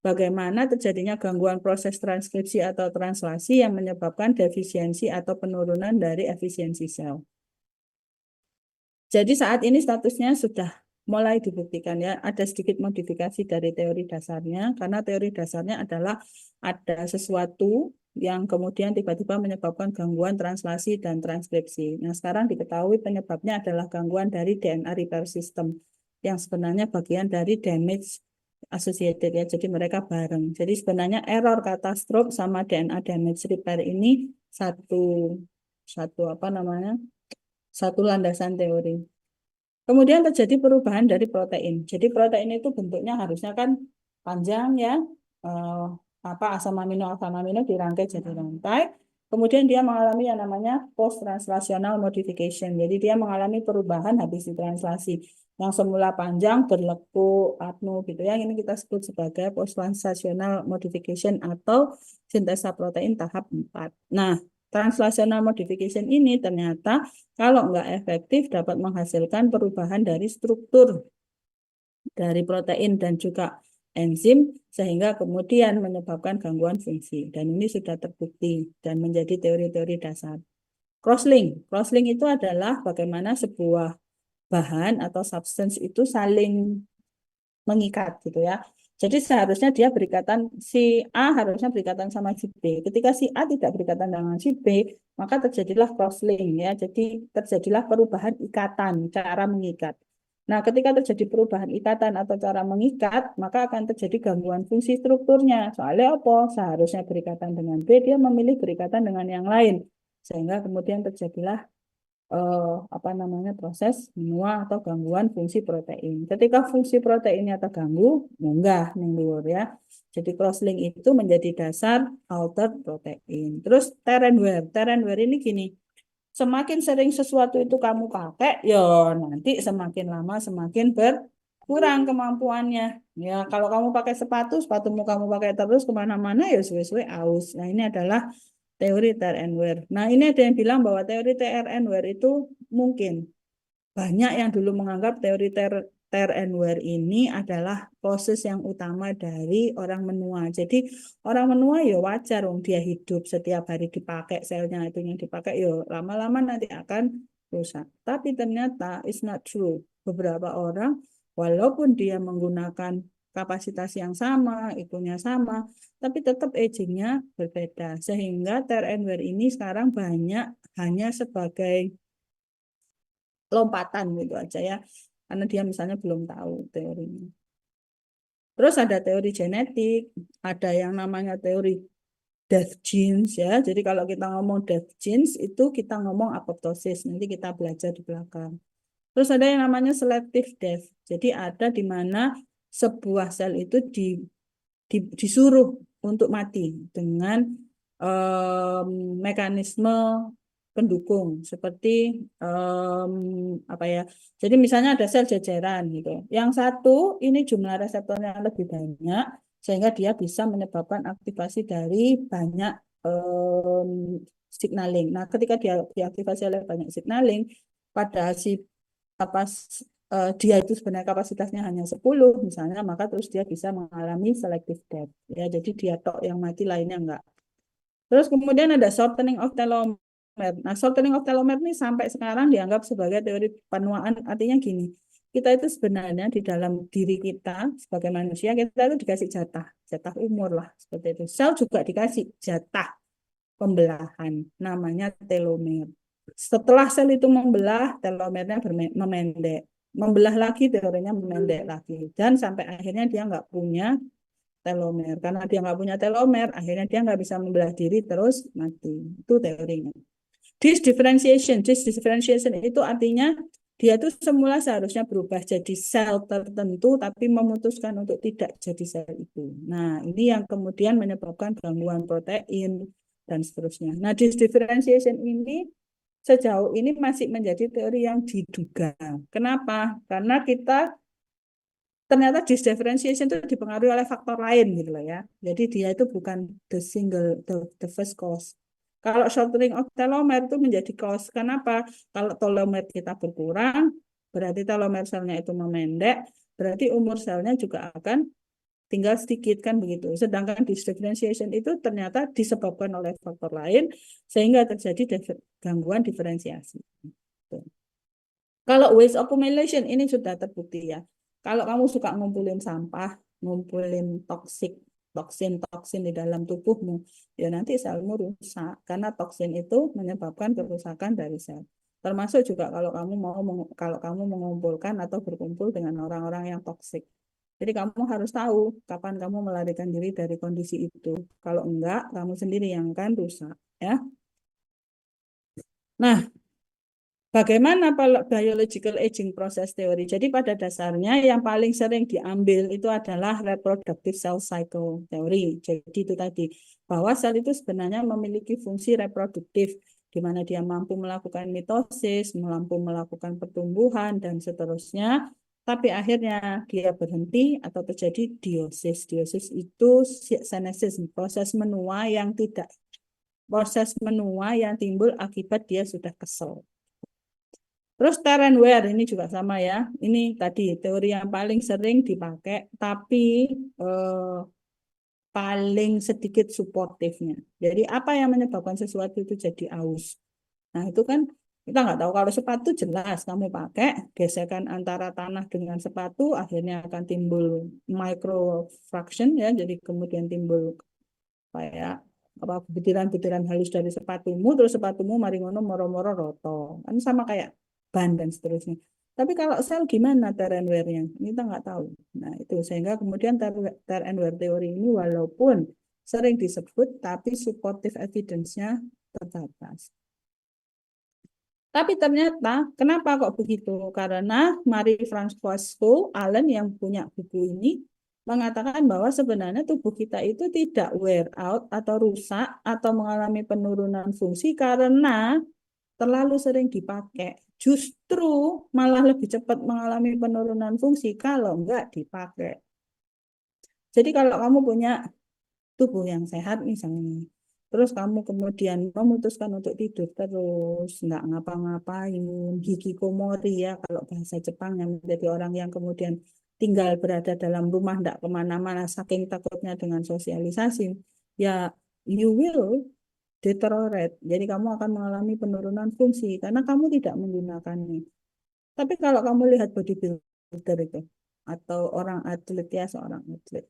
bagaimana terjadinya gangguan proses transkripsi atau translasi yang menyebabkan defisiensi atau penurunan dari efisiensi sel. Jadi saat ini statusnya sudah mulai dibuktikan ya, ada sedikit modifikasi dari teori dasarnya, karena teori dasarnya adalah ada sesuatu yang kemudian tiba-tiba menyebabkan gangguan translasi dan transkripsi. Nah sekarang diketahui penyebabnya adalah gangguan dari DNA repair system, yang sebenarnya bagian dari damage associated ya, jadi mereka bareng. Jadi sebenarnya error kata stroke sama DNA damage repair ini satu apa namanya? Satu landasan teori. Kemudian terjadi perubahan dari protein. Jadi protein itu bentuknya harusnya kan panjang ya, asam amino dirangkai jadi rantai. kemudian dia mengalami yang namanya post-translational modification. Jadi dia mengalami perubahan habis ditranslasi. Yang semula panjang, berlekuk, apnu gitu ya. Ini kita sebut sebagai post-translational modification atau sintesa protein tahap 4. Nah, translational modification ini ternyata kalau nggak efektif dapat menghasilkan perubahan dari struktur dari protein dan juga enzim sehingga kemudian menyebabkan gangguan fungsi. Dan ini sudah terbukti dan menjadi teori-teori dasar. Crosslink. Crosslink itu adalah bagaimana sebuah bahan atau substance itu saling mengikat gitu ya. Jadi seharusnya dia berikatan, si A harusnya berikatan sama si B. Ketika si A tidak berikatan dengan si B, maka terjadilah crosslink ya. Jadi terjadilah perubahan ikatan, cara mengikat. Nah, ketika terjadi perubahan ikatan atau cara mengikat, maka akan terjadi gangguan fungsi strukturnya. Soalnya apa? Seharusnya berikatan dengan B, dia memilih berikatan dengan yang lain. Sehingga kemudian terjadilah proses menua atau gangguan fungsi protein. Ketika fungsi proteinnya terganggu, munggah ning ya. Jadi crosslink itu menjadi dasar altered protein. Terus tear and wear. Tear and wear ini gini, semakin sering sesuatu itu kamu pakai, ya nanti semakin lama semakin berkurang kemampuannya. Ya kalau kamu pakai sepatu, sepatumu kamu pakai terus kemana-mana ya suwe-suwe aus. Nah ini adalah teori tear and wear. Nah, ini ada yang bilang bahwa teori tear and wear itu mungkin. Banyak yang dulu menganggap teori tear and wear ini adalah proses yang utama dari orang menua. Jadi, orang menua ya wajar dong dia hidup setiap hari dipakai selnya itu yang dipakai ya lama-lama nanti akan rusak. Tapi ternyata it's not true. Beberapa orang walaupun dia menggunakan kapasitas yang sama, itunya sama, tapi tetap agingnya berbeda. Sehingga tear and wear ini sekarang banyak hanya sebagai lompatan gitu aja ya. Karena dia misalnya belum tahu teorinya. Terus ada teori genetik, ada yang namanya teori death genes ya. Jadi kalau kita ngomong death genes itu kita ngomong apoptosis. Nanti kita belajar di belakang. Terus ada yang namanya selective death. Jadi ada di mana sebuah sel itu disuruh untuk mati dengan mekanisme pendukung seperti apa ya. Jadi misalnya ada sel jajaran gitu. Yang satu ini jumlah reseptornya lebih banyak sehingga dia bisa menyebabkan aktivasi dari banyak signaling. Nah, ketika dia diaktifasi oleh banyak signaling pada si apa dia itu sebenarnya kapasitasnya hanya 10 misalnya, maka terus dia bisa mengalami selective death. Ya, jadi dia tok yang mati, lainnya enggak. Terus kemudian ada shortening of telomere. Nah, shortening of telomere ini sampai sekarang dianggap sebagai teori penuaan. Artinya gini, kita itu sebenarnya di dalam diri kita sebagai manusia, kita itu dikasih jatah umur lah, seperti itu. Sel juga dikasih jatah pembelahan, namanya telomere. Setelah sel itu membelah, telomernya memendek. Membelah lagi, teorinya memendek lagi. Dan sampai akhirnya dia nggak punya telomer. Karena dia nggak punya telomer, akhirnya dia nggak bisa membelah diri terus mati. Itu teorinya. Differentiation itu artinya dia itu semula seharusnya berubah jadi sel tertentu, tapi memutuskan untuk tidak jadi sel itu. Nah, ini yang kemudian menyebabkan gangguan protein dan seterusnya. Nah, differentiation ini sejauh ini masih menjadi teori yang diduga. Kenapa? Karena kita ternyata differentiation itu dipengaruhi oleh faktor lain gitu loh ya. Jadi dia itu bukan the first cause. Kalau shortening of telomere itu menjadi cause. Kenapa? Kalau telomere kita berkurang, berarti telomere selnya itu memendek, berarti umur selnya juga akan tinggal sedikit kan begitu. Sedangkan differentiation itu ternyata disebabkan oleh faktor lain sehingga terjadi gangguan diferensiasi. Kalau waste accumulation ini sudah terbukti ya. Kalau kamu suka ngumpulin sampah, ngumpulin toksin di dalam tubuhmu, ya nanti selmu rusak karena toksin itu menyebabkan kerusakan dari sel. Termasuk juga kalau kamu mengumpulkan atau berkumpul dengan orang-orang yang toksik. Jadi kamu harus tahu kapan kamu melarikan diri dari kondisi itu. Kalau enggak, kamu sendiri yang akan rusak, ya. Nah, Bagaimana biological aging process theory? Jadi pada dasarnya yang paling sering diambil itu adalah reproductive cell cycle theory. Jadi itu tadi bahwa sel itu sebenarnya memiliki fungsi reproduktif di mana dia mampu melakukan mitosis, mampu melakukan pertumbuhan dan seterusnya. Tapi akhirnya dia berhenti atau terjadi diosis. Diosis itu senesis, proses menua yang timbul akibat dia sudah kesel. Terus tear and wear ini juga sama ya. Ini tadi teori yang paling sering dipakai, tapi paling sedikit suportifnya. Jadi apa yang menyebabkan sesuatu itu jadi aus? Nah itu kan kita nggak tahu. Kalau sepatu jelas kamu pakai, gesekan antara tanah dengan sepatu akhirnya akan timbul microfraction ya. Jadi kemudian timbul kayak apa butiran-butiran halus dari sepatumu, terus sepatumu mari ngono moro-moro roto. Kan sama kayak ban dan seterusnya. Tapi kalau sel gimana tear and wear-nya? Kita nggak tahu. Nah, itu sehingga kemudian tear and wear teori ini walaupun sering disebut, tapi supportive evidence-nya terbatas. Tapi ternyata, kenapa kok begitu? Karena Marie-Françoise Allen yang punya buku ini mengatakan bahwa sebenarnya tubuh kita itu tidak wear out atau rusak atau mengalami penurunan fungsi karena terlalu sering dipakai. Justru malah lebih cepat mengalami penurunan fungsi kalau enggak dipakai. Jadi kalau kamu punya tubuh yang sehat misalnya, terus kamu kemudian memutuskan untuk tidur terus, nggak ngapa-ngapain, hikikomori ya kalau bahasa Jepang yang menjadi orang yang kemudian tinggal berada dalam rumah, nggak kemana-mana, saking takutnya dengan sosialisasi, ya you will deteriorate. Jadi kamu akan mengalami penurunan fungsi karena kamu tidak menggunakannya. Tapi kalau kamu lihat bodybuilder itu, atau orang atlet ya, seorang atlet.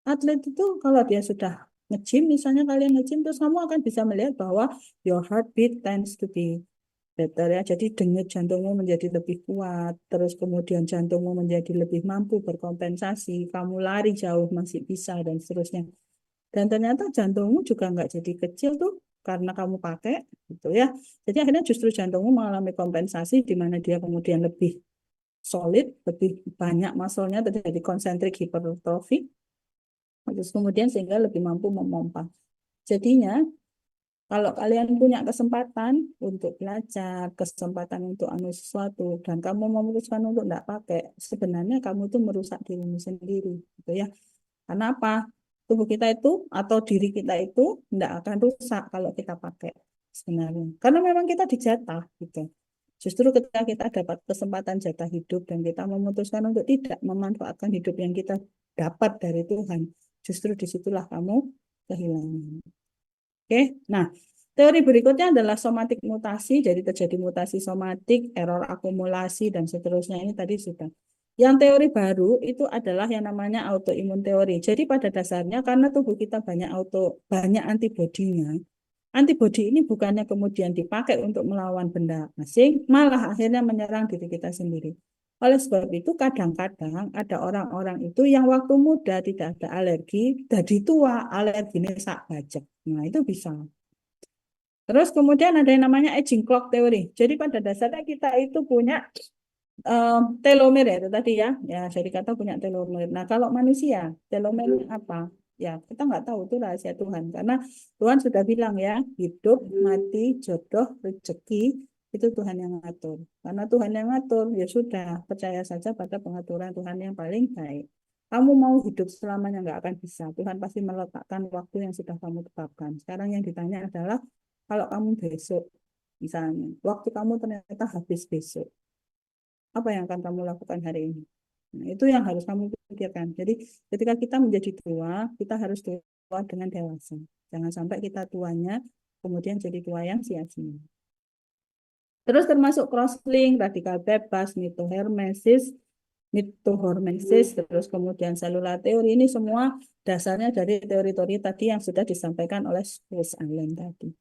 Atlet itu kalau dia sudah nge-gym, misalnya kalian nge-gym, terus kamu akan bisa melihat bahwa your heartbeat tends to be better ya. Jadi denyut jantungmu menjadi lebih kuat, terus kemudian jantungmu menjadi lebih mampu berkompensasi, kamu lari jauh masih bisa dan seterusnya. Dan ternyata jantungmu juga nggak jadi kecil tuh karena kamu pakai gitu ya. Jadi akhirnya justru jantungmu mengalami kompensasi di mana dia kemudian lebih solid, lebih banyak muscle-nya terjadi concentric hypertrophy. Terus kemudian sehingga lebih mampu memompa. Jadinya kalau kalian punya kesempatan untuk belajar, kesempatan untuk anu sesuatu, dan kamu memutuskan untuk tidak pakai, sebenarnya kamu tuh merusak dirimu sendiri, gitu ya. Karena apa? Tubuh kita itu atau diri kita itu tidak akan rusak kalau kita pakai sebenarnya. Karena memang kita dijatah, gitu. Justru ketika kita dapat kesempatan jatah hidup dan kita memutuskan untuk tidak memanfaatkan hidup yang kita dapat dari Tuhan, justru disitulah kamu kehilangan. Oke, nah teori berikutnya adalah somatik mutasi, jadi terjadi mutasi somatik, error akumulasi, dan seterusnya. Ini tadi sudah. Yang teori baru itu adalah yang namanya autoimun teori. Jadi pada dasarnya karena tubuh kita banyak antibodinya, antibodi ini bukannya kemudian dipakai untuk melawan benda asing, malah akhirnya menyerang diri kita sendiri. Oleh sebab itu kadang-kadang ada orang-orang itu yang waktu muda tidak ada alergi, jadi tua alerginya sak bajak. Nah itu bisa. Terus kemudian ada yang namanya aging clock theory. Jadi pada dasarnya kita itu punya telomer ya itu tadi ya. Ya jadi kata punya telomer. Nah kalau manusia telomer apa? Ya kita nggak tahu itu rahasia Tuhan. Karena Tuhan sudah bilang ya hidup, mati, jodoh, rezeki itu Tuhan yang ngatur. Karena Tuhan yang ngatur ya sudah percaya saja pada pengaturan Tuhan yang paling baik. Kamu mau hidup selamanya nggak akan bisa. Tuhan pasti meletakkan waktu yang sudah kamu tetapkan. Sekarang yang ditanya adalah kalau kamu besok, misalnya, waktu kamu ternyata habis besok, apa yang akan kamu lakukan hari ini? Nah, itu yang harus kamu pikirkan. Jadi, ketika kita menjadi tua, kita harus tua dengan dewasa. Jangan sampai kita tuanya, kemudian jadi tua yang sia-sia. Terus termasuk crosslink, radikal bebas, mitohormesis, terus kemudian selular teori, ini semua dasarnya dari teori-teori tadi yang sudah disampaikan oleh Swiss Allen tadi.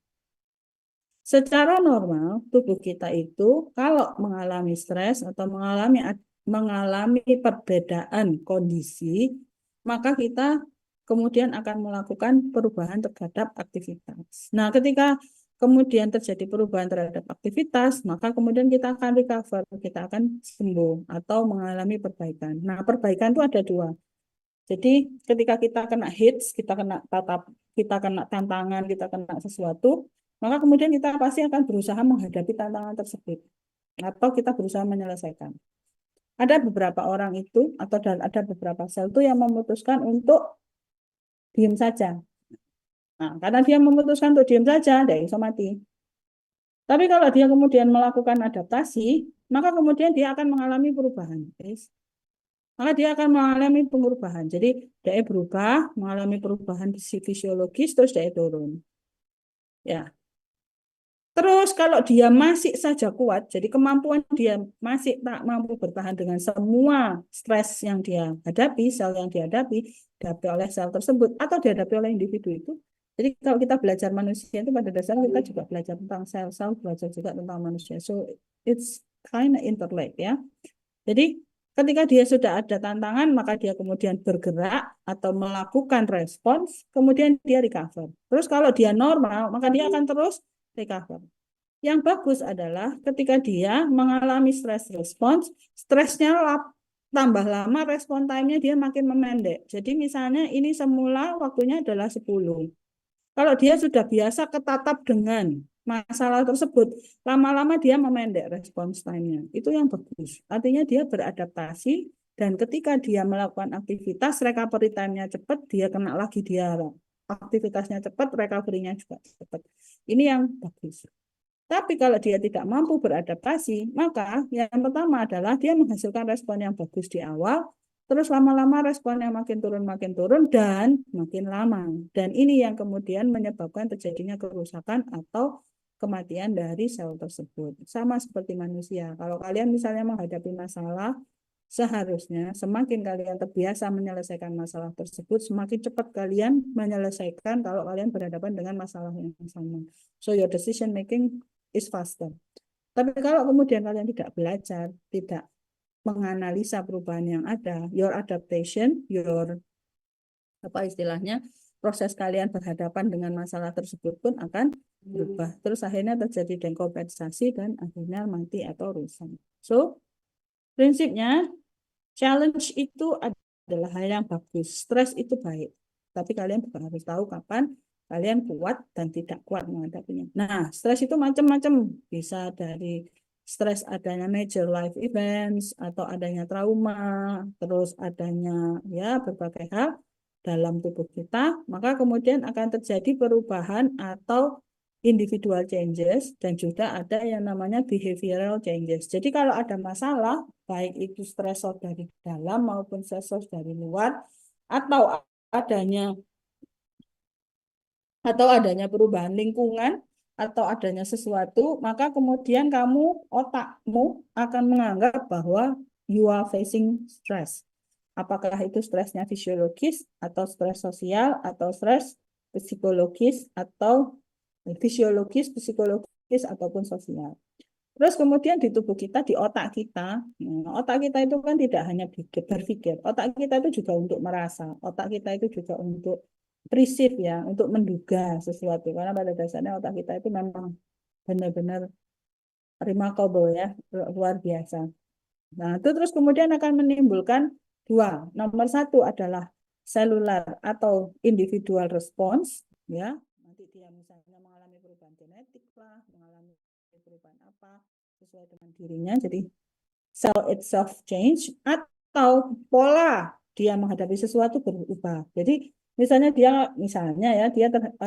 Secara normal, tubuh kita itu kalau mengalami stres atau mengalami perbedaan kondisi, maka kita kemudian akan melakukan perubahan terhadap aktivitas. Nah, ketika kemudian terjadi perubahan terhadap aktivitas, maka kemudian kita akan recover, kita akan sembuh atau mengalami perbaikan. Nah, perbaikan itu ada dua. Jadi ketika kita kena hits, kita kena tantangan, kita kena sesuatu, maka kemudian kita pasti akan berusaha menghadapi tantangan tersebut atau kita berusaha menyelesaikan. Ada beberapa orang itu atau ada beberapa sel itu yang memutuskan untuk diam saja. Nah, karena dia memutuskan untuk diam saja, dia bisa mati. Tapi kalau dia kemudian melakukan adaptasi, maka kemudian dia akan mengalami perubahan. Maka dia akan mengalami perubahan. Jadi dia berubah, mengalami perubahan fisiologis, terus dia turun. Ya. Terus kalau dia masih saja kuat, jadi kemampuan dia masih tak mampu bertahan dengan semua stres yang dia hadapi, sel yang dihadapi oleh sel tersebut, atau dihadapi oleh individu itu. Jadi kalau kita belajar manusia itu pada dasarnya kita juga belajar tentang sel-sel, belajar juga tentang manusia. So it's kind of interlinked ya. Jadi ketika dia sudah ada tantangan, maka dia kemudian bergerak atau melakukan respons, kemudian dia recover. Terus kalau dia normal, maka dia akan terus recover. Yang bagus adalah ketika dia mengalami stress response, stresnya tambah lama, respon time-nya dia makin memendek. Jadi misalnya ini semula waktunya adalah 10. Kalau dia sudah biasa ketatap dengan masalah tersebut, lama-lama dia memendek respons time-nya. Itu yang bagus. Artinya dia beradaptasi dan ketika dia melakukan aktivitas, recovery time-nya cepat, dia kena lagi dia aktivitasnya cepat, recovery-nya juga cepat. Ini yang bagus. Tapi kalau dia tidak mampu beradaptasi, maka yang pertama adalah dia menghasilkan respon yang bagus di awal, terus lama-lama responnya makin turun, dan makin lama. Dan ini yang kemudian menyebabkan terjadinya kerusakan atau kematian dari sel tersebut. Sama seperti manusia. Kalau kalian misalnya menghadapi masalah, seharusnya semakin kalian terbiasa menyelesaikan masalah tersebut, semakin cepat kalian menyelesaikan kalau kalian berhadapan dengan masalah yang sama. So your decision making is faster. Tapi kalau kemudian kalian tidak belajar, tidak menganalisa perubahan yang ada, your adaptation, your proses kalian berhadapan dengan masalah tersebut pun akan berubah. Terus akhirnya terjadi dekompensasi dan akhirnya mati atau rusak. So prinsipnya challenge itu adalah hal yang bagus, stres itu baik. Tapi kalian juga harus tahu kapan kalian kuat dan tidak kuat menghadapinya. Nah, stres itu macam-macam. Bisa dari stres adanya major life events atau adanya trauma, terus adanya ya berbagai hal dalam tubuh kita, maka kemudian akan terjadi perubahan atau individual changes dan juga ada yang namanya behavioral changes. Jadi kalau ada masalah, baik itu stresor dari dalam maupun stresor dari luar, atau adanya perubahan lingkungan atau adanya sesuatu, maka kemudian otakmu akan menganggap bahwa you are facing stress. Apakah itu stresnya fisiologis atau stres sosial atau stres psikologis atau psikologis ataupun sosial. Terus kemudian di tubuh kita, di otak kita itu kan tidak hanya berpikir, otak kita itu juga untuk merasa, otak kita itu juga untuk perceive ya, untuk menduga sesuatu. Karena pada dasarnya otak kita itu memang benar-benar remarkable ya, luar biasa. Nah, itu terus kemudian akan menimbulkan dua. Nomor satu adalah selular atau individual response ya. Nanti dia misalnya mengalami perubahan genetik lah, mengalami perubahan apa sesuai dengan dirinya. Jadi cell itself change atau pola dia menghadapi sesuatu berubah. Jadi misalnya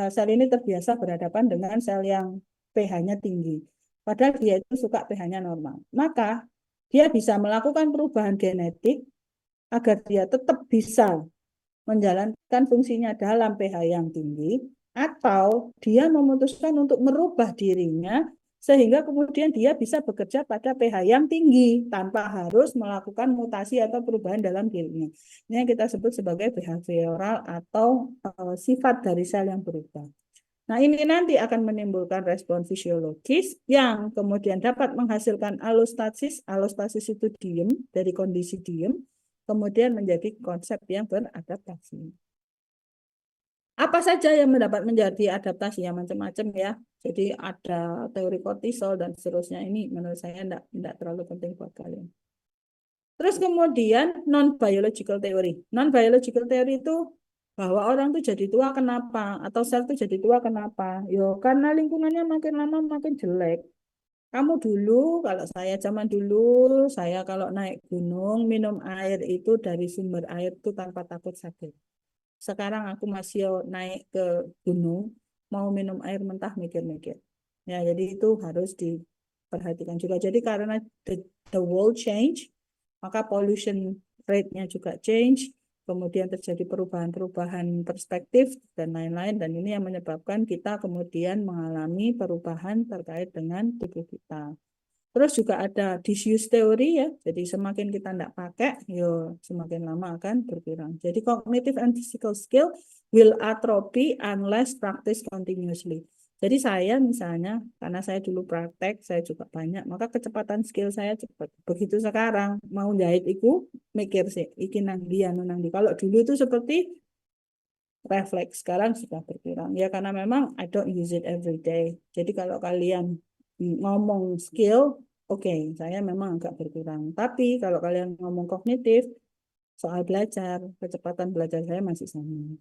sel ini terbiasa berhadapan dengan sel yang pH-nya tinggi. Padahal dia itu suka pH-nya normal. Maka dia bisa melakukan perubahan genetik agar dia tetap bisa menjalankan fungsinya dalam pH yang tinggi, atau dia memutuskan untuk merubah dirinya sehingga kemudian dia bisa bekerja pada pH yang tinggi tanpa harus melakukan mutasi atau perubahan dalam dirinya. Ini yang kita sebut sebagai behavioral atau sifat dari sel yang berubah. Nah, ini nanti akan menimbulkan respon fisiologis yang kemudian dapat menghasilkan alostasis. Alostasis itu diem, dari kondisi diem, kemudian menjadi konsep yang beradaptasi. Apa saja yang mendapat menjadi adaptasi ya macam-macam ya. Jadi ada teori kortisol dan seterusnya, ini menurut saya enggak terlalu penting buat kalian. Terus kemudian non-biological theory. Non-biological theory itu bahwa orang tuh jadi tua kenapa? Atau sel tuh jadi tua kenapa? Yo, karena lingkungannya makin lama makin jelek. Kamu dulu, kalau saya zaman dulu, saya kalau naik gunung, minum air itu dari sumber air itu tanpa takut sakit. Sekarang aku masih naik ke gunung, mau minum air mentah mikir-mikir. Ya, jadi itu harus diperhatikan juga. Jadi karena the world change, maka pollution rate-nya juga change, kemudian terjadi perubahan-perubahan perspektif dan lain-lain, dan ini yang menyebabkan kita kemudian mengalami perubahan terkait dengan tubuh kita. Terus juga ada disuse theory ya, jadi semakin kita tidak pakai, yo semakin lama akan berkurang. Jadi cognitive and physical skill will atrophy unless practice continuously. Jadi saya misalnya, karena saya dulu praktek, saya juga banyak, maka kecepatan skill saya cepat. Begitu sekarang, mau jahit itu, mikir sih, iki nang dia, nang di. Kalau dulu itu seperti refleks, sekarang sudah berkurang. Ya karena memang I don't use it every day. Jadi kalau kalian ngomong skill, oke, saya memang agak berkurang. Tapi kalau kalian ngomong kognitif, soal belajar, kecepatan belajar saya masih sama.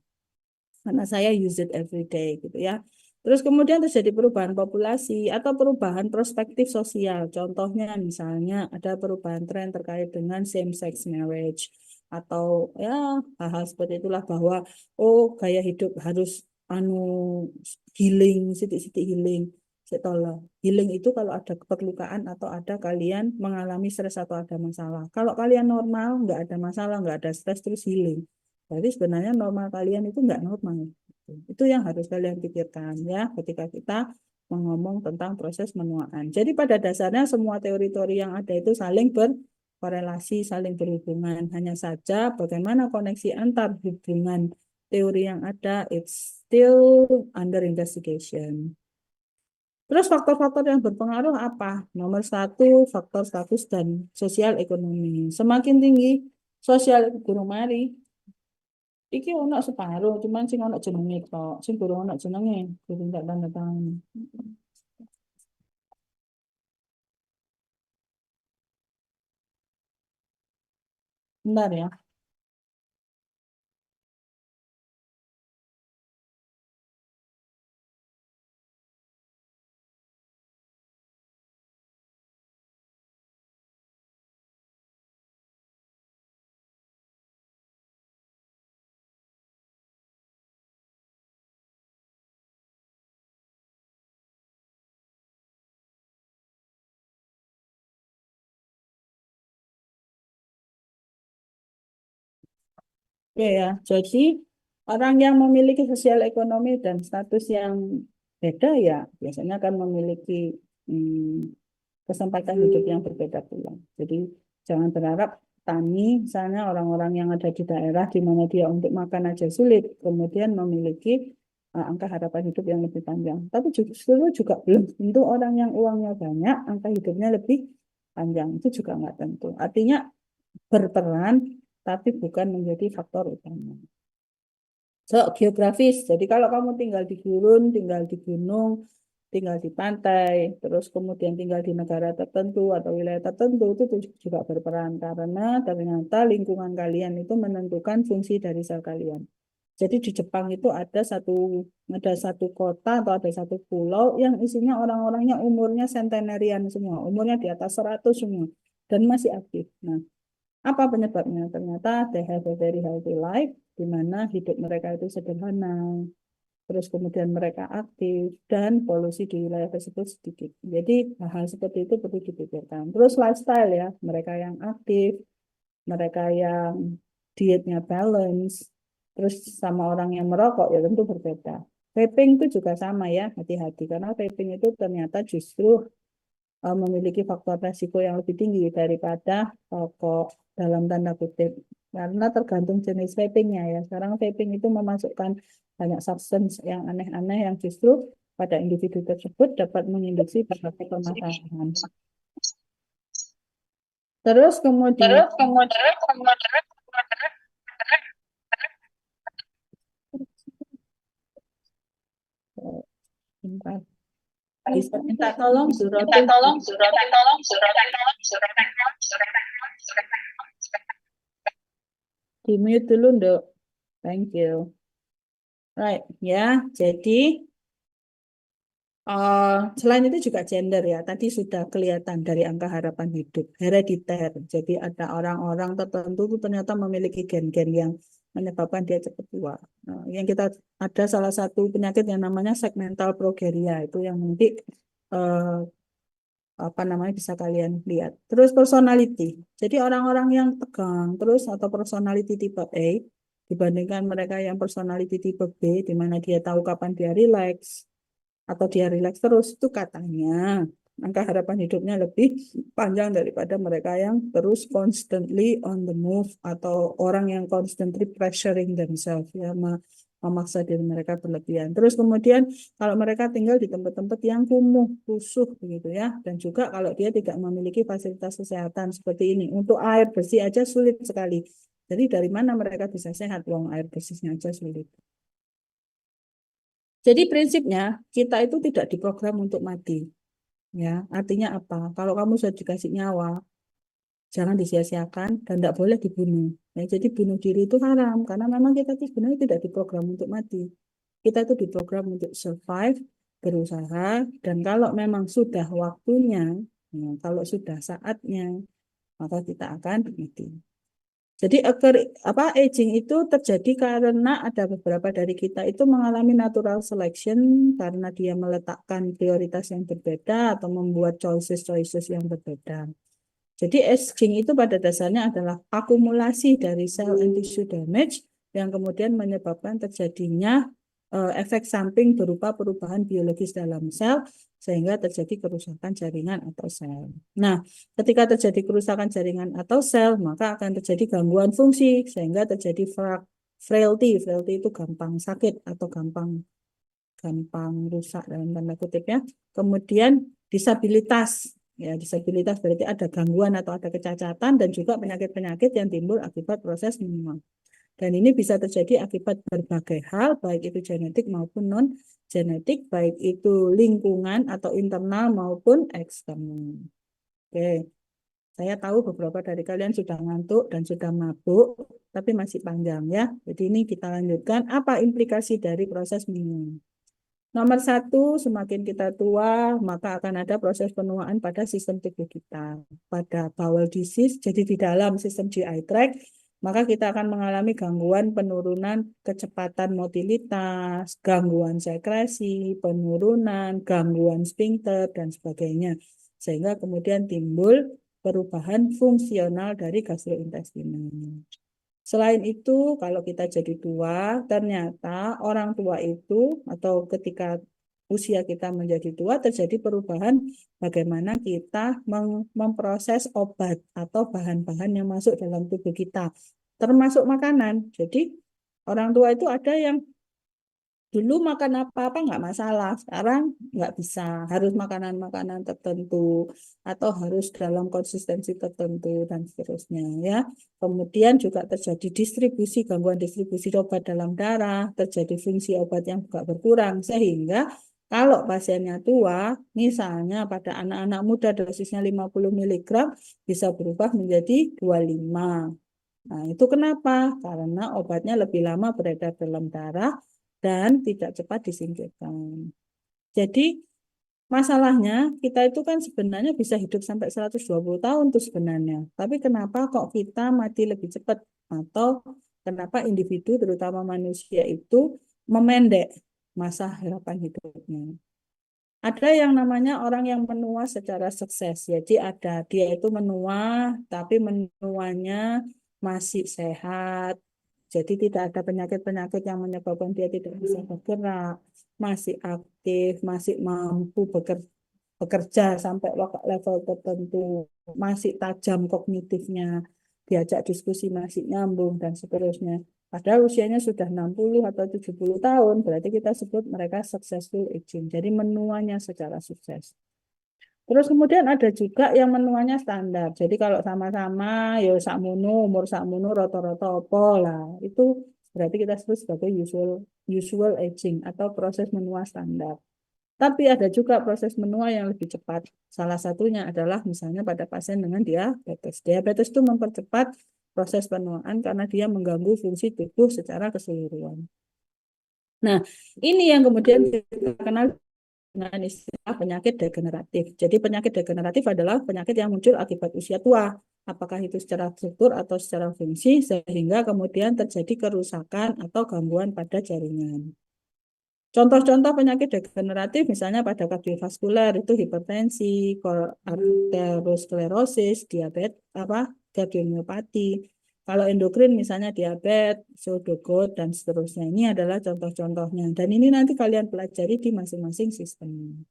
Karena saya use it every day gitu ya. Terus kemudian terjadi perubahan populasi atau perubahan perspektif sosial. Contohnya misalnya ada perubahan tren terkait dengan same sex marriage atau ya hal-hal seperti itulah, bahwa oh gaya hidup harus anu healing, sidik-sidik healing. Setelah healing itu kalau ada keperlukaan atau ada kalian mengalami stres atau ada masalah. Kalau kalian normal, nggak ada masalah, nggak ada stres, terus healing. Jadi sebenarnya normal kalian itu nggak normal. Itu yang harus kalian pikirkan ya ketika kita mengomong tentang proses penuaan. Jadi pada dasarnya semua teori-teori yang ada itu saling berkorelasi, saling berhubungan. Hanya saja bagaimana koneksi antar hubungan teori yang ada, it's still under investigation. Terus faktor-faktor yang berpengaruh apa? Nomor satu, faktor status dan sosial ekonomi. Semakin tinggi sosial guru mari, iki ono separuh, cuman sing ono jenenge tok. Sing durung ono jenenge, durung tak tanda tangan. Bentar ya. Oke ya. Jadi orang yang memiliki sosial ekonomi dan status yang beda ya biasanya akan memiliki kesempatan hidup yang berbeda pula. Jadi jangan berharap tani, misalnya orang-orang yang ada di daerah di mana dia untuk makan aja sulit, kemudian memiliki angka harapan hidup yang lebih panjang. Tapi justru juga belum tentu orang yang uangnya banyak, angka hidupnya lebih panjang. Itu juga nggak tentu. Artinya berperan, tapi bukan menjadi faktor utama. So, geografis. Jadi kalau kamu tinggal di gurun, tinggal di gunung, tinggal di pantai, terus kemudian tinggal di negara tertentu atau wilayah tertentu, itu juga berperan karena ternyata lingkungan kalian itu menentukan fungsi dari sel kalian. Jadi di Jepang itu ada satu kota atau ada satu pulau yang isinya orang-orangnya umurnya centenarian semua, umurnya di atas 100 semua dan masih aktif. Nah, apa penyebabnya? Ternyata they have a very healthy life, di mana hidup mereka itu sederhana, terus kemudian mereka aktif, dan polusi di wilayah tersebut sedikit. Jadi hal-hal seperti itu perlu dipikirkan. Terus lifestyle ya, mereka yang aktif, mereka yang dietnya balance, terus sama orang yang merokok ya tentu berbeda. Vaping itu juga sama ya, hati-hati karena vaping itu ternyata justru memiliki faktor resiko yang lebih tinggi daripada rokok dalam tanda kutip. Karena tergantung jenis vapingnya ya. Sekarang vaping itu memasukkan banyak substance yang aneh-aneh yang justru pada individu tersebut dapat menginduksi berbagai permasalahan. Terus kemudian Bisa minta tolong surat di mute dulu, Nduk. Thank you. Right, ya. Jadi selain itu juga gender ya. Tadi sudah kelihatan dari angka harapan hidup, herediter. Jadi ada orang-orang tertentu itu ternyata memiliki gen-gen yang menyebabkan dia cepat tua. Nah, yang kita ada salah satu penyakit yang namanya segmental progeria itu yang nanti eh, apa namanya bisa kalian lihat. Terus personality. Jadi orang-orang yang tegang terus atau personality tipe A dibandingkan mereka yang personality tipe B di mana dia tahu kapan dia relax atau dia relax terus itu katanya angka harapan hidupnya lebih panjang daripada mereka yang terus constantly on the move atau orang yang constantly pressuring themselves ya memaksa diri mereka berlebihan. Terus kemudian kalau mereka tinggal di tempat-tempat yang kumuh, rusuh begitu ya, dan juga kalau dia tidak memiliki fasilitas kesehatan seperti ini, untuk air bersih aja sulit sekali. Jadi dari mana mereka bisa sehat, wong air bersihnya aja sulit. Jadi prinsipnya kita itu tidak diprogram untuk mati. Ya, artinya apa? Kalau kamu sudah dikasih nyawa, jangan disia-siakan dan tidak boleh dibunuh. Ya, jadi bunuh diri itu haram karena memang kita itu sebenarnya tidak diprogram untuk mati. Kita itu diprogram untuk survive, berusaha, dan kalau memang sudah waktunya, ya, kalau sudah saatnya, maka kita akan mati. Jadi aging itu terjadi karena ada beberapa dari kita itu mengalami natural selection karena dia meletakkan prioritas yang berbeda atau membuat choices yang berbeda. Jadi aging itu pada dasarnya adalah akumulasi dari cell and tissue damage yang kemudian menyebabkan terjadinya efek samping berupa perubahan biologis dalam sel sehingga terjadi kerusakan jaringan atau sel. Nah, ketika terjadi kerusakan jaringan atau sel, maka akan terjadi gangguan fungsi sehingga terjadi frailty. Frailty itu gampang sakit atau gampang rusak dalam tanda kutip ya. Kemudian disabilitas. Ya, disabilitas berarti ada gangguan atau ada kecacatan dan juga penyakit-penyakit yang timbul akibat proses menua. Dan ini bisa terjadi akibat berbagai hal, baik itu genetik maupun non-genetik, baik itu lingkungan atau internal maupun eksternal. Oke, saya tahu beberapa dari kalian sudah ngantuk dan sudah mabuk, tapi masih panjang ya. Jadi ini kita lanjutkan, apa implikasi dari proses minum. Nomor 1, semakin kita tua, maka akan ada proses penuaan pada sistem tubuh kita. Pada bowel disease, jadi di dalam sistem GI tract, maka kita akan mengalami gangguan penurunan kecepatan motilitas, gangguan sekresi, penurunan, gangguan sphincter, dan sebagainya. Sehingga kemudian timbul perubahan fungsional dari gastrointestinal. Selain itu, kalau kita jadi tua, ternyata orang tua itu atau ketika usia kita menjadi tua terjadi perubahan bagaimana kita memproses obat atau bahan-bahan yang masuk dalam tubuh kita, termasuk makanan. Jadi orang tua itu ada yang dulu makan apa-apa nggak masalah, sekarang nggak bisa, harus makanan-makanan tertentu atau harus dalam konsistensi tertentu dan seterusnya ya. Kemudian juga terjadi gangguan distribusi obat dalam darah, terjadi fungsi obat yang juga berkurang sehingga kalau pasiennya tua, misalnya pada anak-anak muda dosisnya 50 mg bisa berubah menjadi 25. Nah, itu kenapa? Karena obatnya lebih lama beredar dalam darah dan tidak cepat disingkirkan. Jadi masalahnya kita itu kan sebenarnya bisa hidup sampai 120 tahun tuh sebenarnya. Tapi kenapa kok kita mati lebih cepat? Atau kenapa individu terutama manusia itu memendek masa harapan hidupnya? Ada yang namanya orang yang menua secara sukses. Jadi dia itu menua tapi menuanya masih sehat. Jadi tidak ada penyakit-penyakit yang menyebabkan dia tidak bisa bergerak, masih aktif, masih mampu bekerja sampai level tertentu, masih tajam kognitifnya, diajak diskusi masih nyambung dan seterusnya. Padahal usianya sudah 60 atau 70 tahun, berarti kita sebut mereka successful aging. Jadi menuanya secara sukses. Terus kemudian ada juga yang menuanya standar. Jadi kalau sama-sama ya umur sakmono rata-rata apa lah. Itu berarti kita sebut sebagai usual aging atau proses menua standar. Tapi ada juga proses menua yang lebih cepat. Salah satunya adalah misalnya pada pasien dengan diabetes. Diabetes itu mempercepat proses penuaan karena dia mengganggu fungsi tubuh secara keseluruhan. Nah, ini yang kemudian kita kenal dengan istilah penyakit degeneratif. Jadi penyakit degeneratif adalah penyakit yang muncul akibat usia tua. Apakah itu secara struktur atau secara fungsi, sehingga kemudian terjadi kerusakan atau gangguan pada jaringan. Contoh-contoh penyakit degeneratif misalnya pada kardiovaskuler itu hipertensi, aterosklerosis, diabetes, kardiomiopati. Kalau endokrin misalnya diabetes, pseudoGOT dan seterusnya. Ini adalah contoh-contohnya. Dan ini nanti kalian pelajari di masing-masing sistem.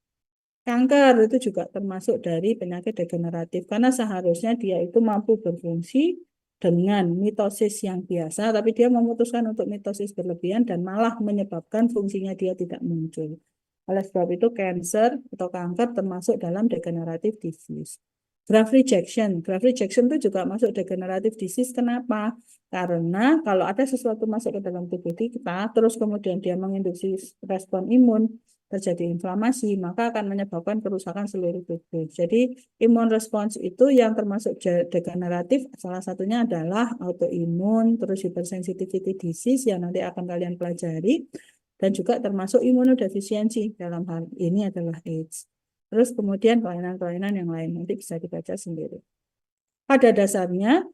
Kanker itu juga termasuk dari penyakit degeneratif karena seharusnya dia itu mampu berfungsi dengan mitosis yang biasa, tapi dia memutuskan untuk mitosis berlebihan dan malah menyebabkan fungsinya dia tidak muncul. Oleh sebab itu, cancer atau kanker termasuk dalam degenerative disease. Graft rejection itu juga masuk degenerative disease. Kenapa? Karena kalau ada sesuatu masuk ke dalam tubuh kita, terus kemudian dia menginduksi respon imun, terjadi inflamasi, maka akan menyebabkan kerusakan seluruh tubuh. Jadi imun response itu yang termasuk degeneratif, salah satunya adalah autoimun, terus hypersensitivity disease yang nanti akan kalian pelajari, dan juga termasuk imunodefisiensi, dalam hal ini adalah AIDS. Terus kemudian kelainan-kelainan yang lain, nanti bisa dibaca sendiri. Pada dasarnya,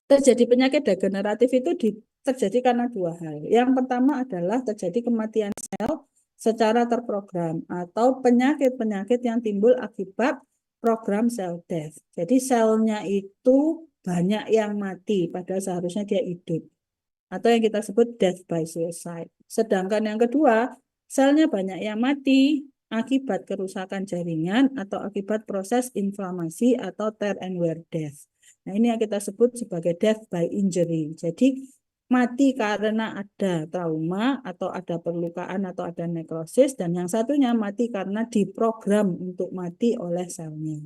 terjadi penyakit degeneratif itu terjadi karena dua hal. Yang pertama adalah terjadi kematian sel secara terprogram atau penyakit-penyakit yang timbul akibat program cell death. Jadi selnya itu banyak yang mati padahal seharusnya dia hidup. Atau yang kita sebut death by suicide. Sedangkan yang kedua, selnya banyak yang mati akibat kerusakan jaringan atau akibat proses inflamasi atau tear and wear death. Nah, ini yang kita sebut sebagai death by injury. Jadi mati karena ada trauma atau ada perlukaan atau ada nekrosis, dan yang satunya mati karena diprogram untuk mati oleh selnya.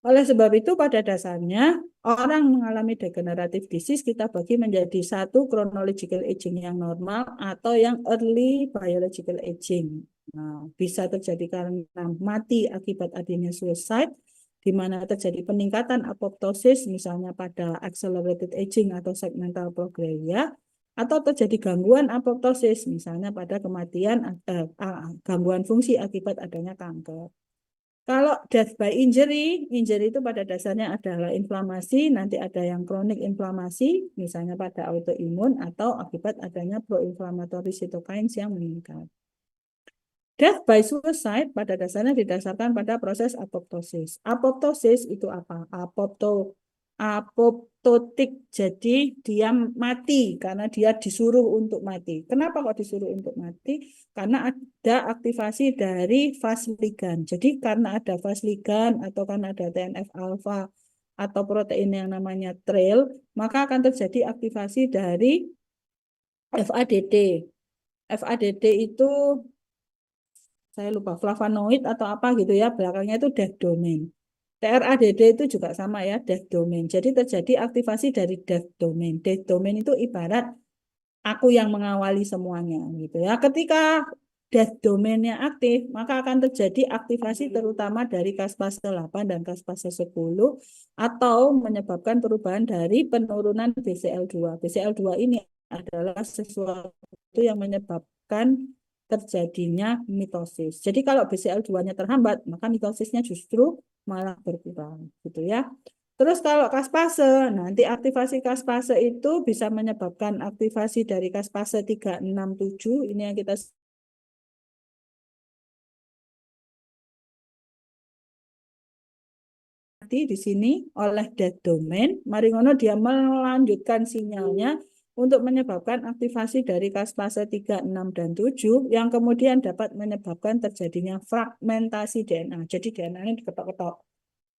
Oleh sebab itu pada dasarnya orang mengalami degenerative disease kita bagi menjadi satu chronological aging yang normal atau yang early biological aging. Nah, bisa terjadi karena mati akibat adanya suicide, di mana terjadi peningkatan apoptosis misalnya pada accelerated aging atau segmental progresia, atau terjadi gangguan apoptosis misalnya pada kematian gangguan fungsi akibat adanya kanker. Kalau death by injury, injury itu pada dasarnya adalah inflamasi, nanti ada yang kronik inflamasi, misalnya pada autoimun atau akibat adanya pro-inflammatory cytokines yang meningkat. Death by suicide pada dasarnya didasarkan pada proses apoptosis. Apoptosis itu apa? Apoptotik, jadi dia mati karena dia disuruh untuk mati. Kenapa kok disuruh untuk mati? Karena ada aktivasi dari fas ligan. Jadi karena ada fas ligan atau karena ada TNF-alfa atau protein yang namanya TRAIL, maka akan terjadi aktivasi dari FADD. FADD itu saya lupa flavonoid atau apa gitu ya, belakangnya itu death domain. TRADD itu juga sama ya, death domain. Jadi terjadi aktivasi dari death domain. Death domain itu ibarat aku yang mengawali semuanya gitu ya. Ketika death domainnya aktif, maka akan terjadi aktivasi terutama dari caspase 8 dan caspase 10 atau menyebabkan perubahan dari penurunan BCL2. BCL2 ini adalah sesuatu yang menyebabkan terjadinya mitosis. Jadi kalau BCL2-nya terhambat, maka mitosisnya justru malah berkurang gitu ya. Terus kalau kaspase, nanti aktivasi kaspase itu bisa menyebabkan aktivasi dari kaspase 367, ini yang kita di sini oleh death domain, mari ngono dia melanjutkan sinyalnya untuk menyebabkan aktivasi dari kaspase 3, 6, dan 7 yang kemudian dapat menyebabkan terjadinya fragmentasi DNA. Jadi DNA-nya diketok-ketok.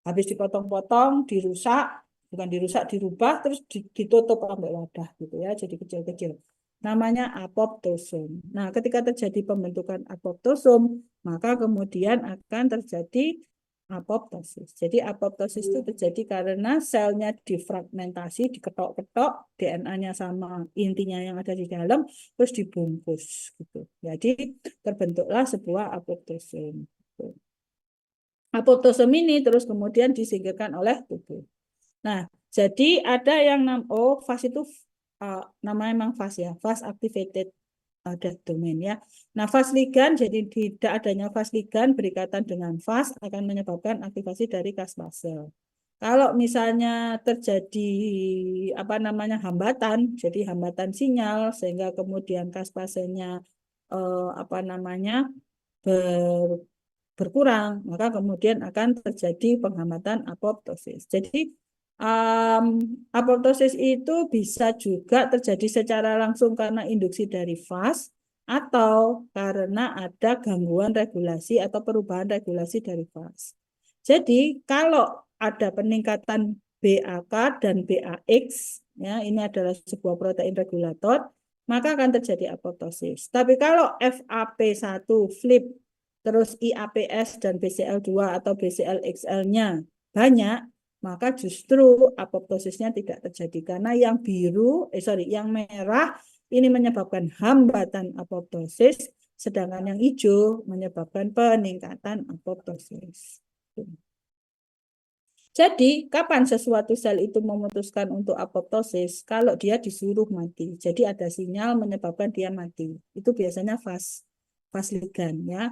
Habis dipotong-potong, dirusak, bukan dirusak, dirubah, terus ditutup sampai wadah gitu ya, jadi kecil-kecil. Namanya apoptosom. Nah, ketika terjadi pembentukan apoptosom, maka kemudian akan terjadi apoptosis. Jadi apoptosis itu terjadi karena selnya difragmentasi, diketok-ketok, DNA-nya sama intinya yang ada di dalam, terus dibungkus gitu. Jadi terbentuklah sebuah apoptosim. Apoptosim ini terus kemudian disingkirkan oleh tubuh. Nah, jadi ada yang fas itu namanya memang fas ya, fas activated ada domain ya. Nah, fas ligan, jadi tidak adanya fas ligan berikatan dengan fas akan menyebabkan aktivasi dari caspase. Kalau misalnya terjadi hambatan, jadi hambatan sinyal sehingga kemudian caspasenya ber, berkurang, maka kemudian akan terjadi penghambatan apoptosis. Jadi apoptosis itu bisa juga terjadi secara langsung karena induksi dari fas atau karena ada gangguan regulasi atau perubahan regulasi dari fas. Jadi kalau ada peningkatan BAK dan BAX, ya ini adalah sebuah protein regulator, maka akan terjadi apoptosis. Tapi kalau FAP1 flip terus IAPS dan BCL2 atau BCLXL-nya banyak, maka justru apoptosisnya tidak terjadi karena yang merah ini menyebabkan hambatan apoptosis, sedangkan yang hijau menyebabkan peningkatan apoptosis. Jadi, kapan sesuatu sel itu memutuskan untuk apoptosis? Kalau dia disuruh mati. Jadi ada sinyal menyebabkan dia mati. Itu biasanya fas ligan ya.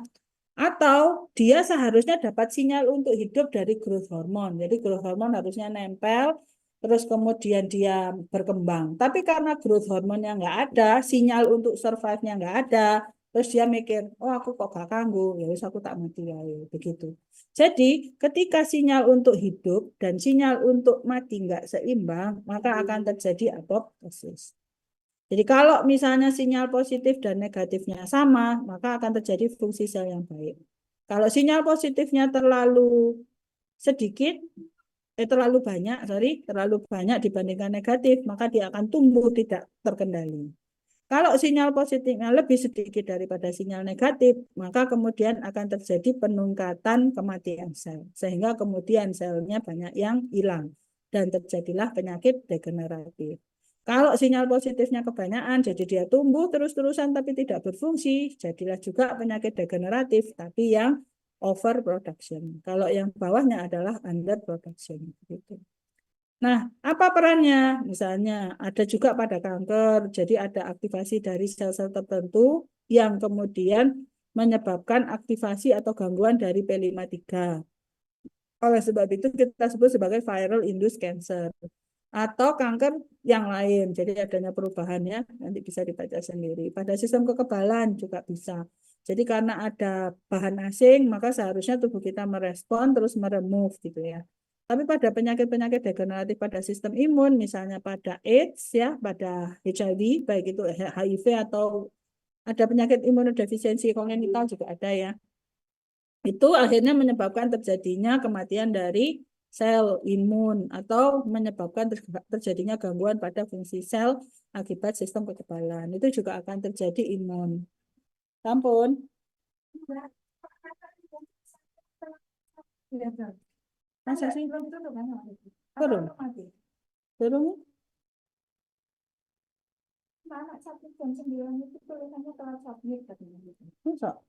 Atau dia seharusnya dapat sinyal untuk hidup dari growth hormone. Jadi growth hormone harusnya nempel, terus kemudian dia berkembang. Tapi karena growth hormone-nya nggak ada, sinyal untuk survive-nya nggak ada, terus dia mikir, oh aku kok gak kanggo, ya wis aku tak mati ya, begitu. Jadi ketika sinyal untuk hidup dan sinyal untuk mati nggak seimbang, maka akan terjadi apoptosis. Jadi kalau misalnya sinyal positif dan negatifnya sama, maka akan terjadi fungsi sel yang baik. Kalau sinyal positifnya terlalu sedikit, terlalu banyak dibandingkan negatif, maka dia akan tumbuh tidak terkendali. Kalau sinyal positifnya lebih sedikit daripada sinyal negatif, maka kemudian akan terjadi peningkatan kematian sel. Sehingga kemudian selnya banyak yang hilang. Dan terjadilah penyakit degeneratif. Kalau sinyal positifnya kebanyakan, jadi dia tumbuh terus-terusan tapi tidak berfungsi, jadilah juga penyakit degeneratif, tapi yang overproduction. Kalau yang bawahnya adalah underproduction. Gitu. Nah, apa perannya? Misalnya ada juga pada kanker, jadi ada aktivasi dari sel-sel tertentu yang kemudian menyebabkan aktivasi atau gangguan dari P53. Oleh sebab itu kita sebut sebagai viral induced cancer. Atau kanker yang lain, jadi adanya perubahannya nanti bisa dibaca sendiri. Pada sistem kekebalan juga bisa. Jadi karena ada bahan asing, maka seharusnya tubuh kita merespon terus meremove gitu ya. Tapi pada penyakit-penyakit degeneratif pada sistem imun, misalnya pada AIDS ya, pada HIV, baik itu HIV atau ada penyakit imunodefisiensi kongenital juga ada ya. Itu akhirnya menyebabkan terjadinya kematian dari sel imun atau menyebabkan terjadinya gangguan pada fungsi sel akibat sistem kekebalan. Itu juga akan terjadi imun. Sampun. Masa sih? Belum. Belum. Anak sabit jam 9 itu tulisannya telat submit katanya gitu. Masa?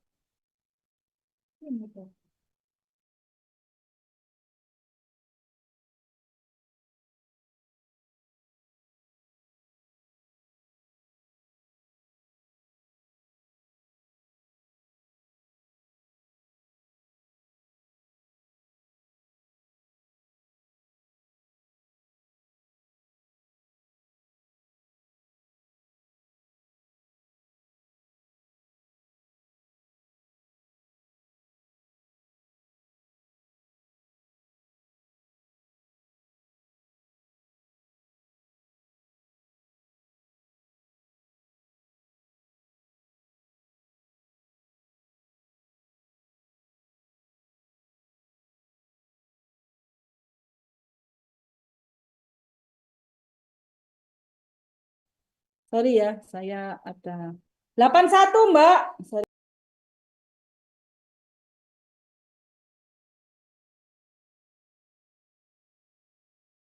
Ini tuh. Sorry ya, saya ada 81 Mbak. Sorry.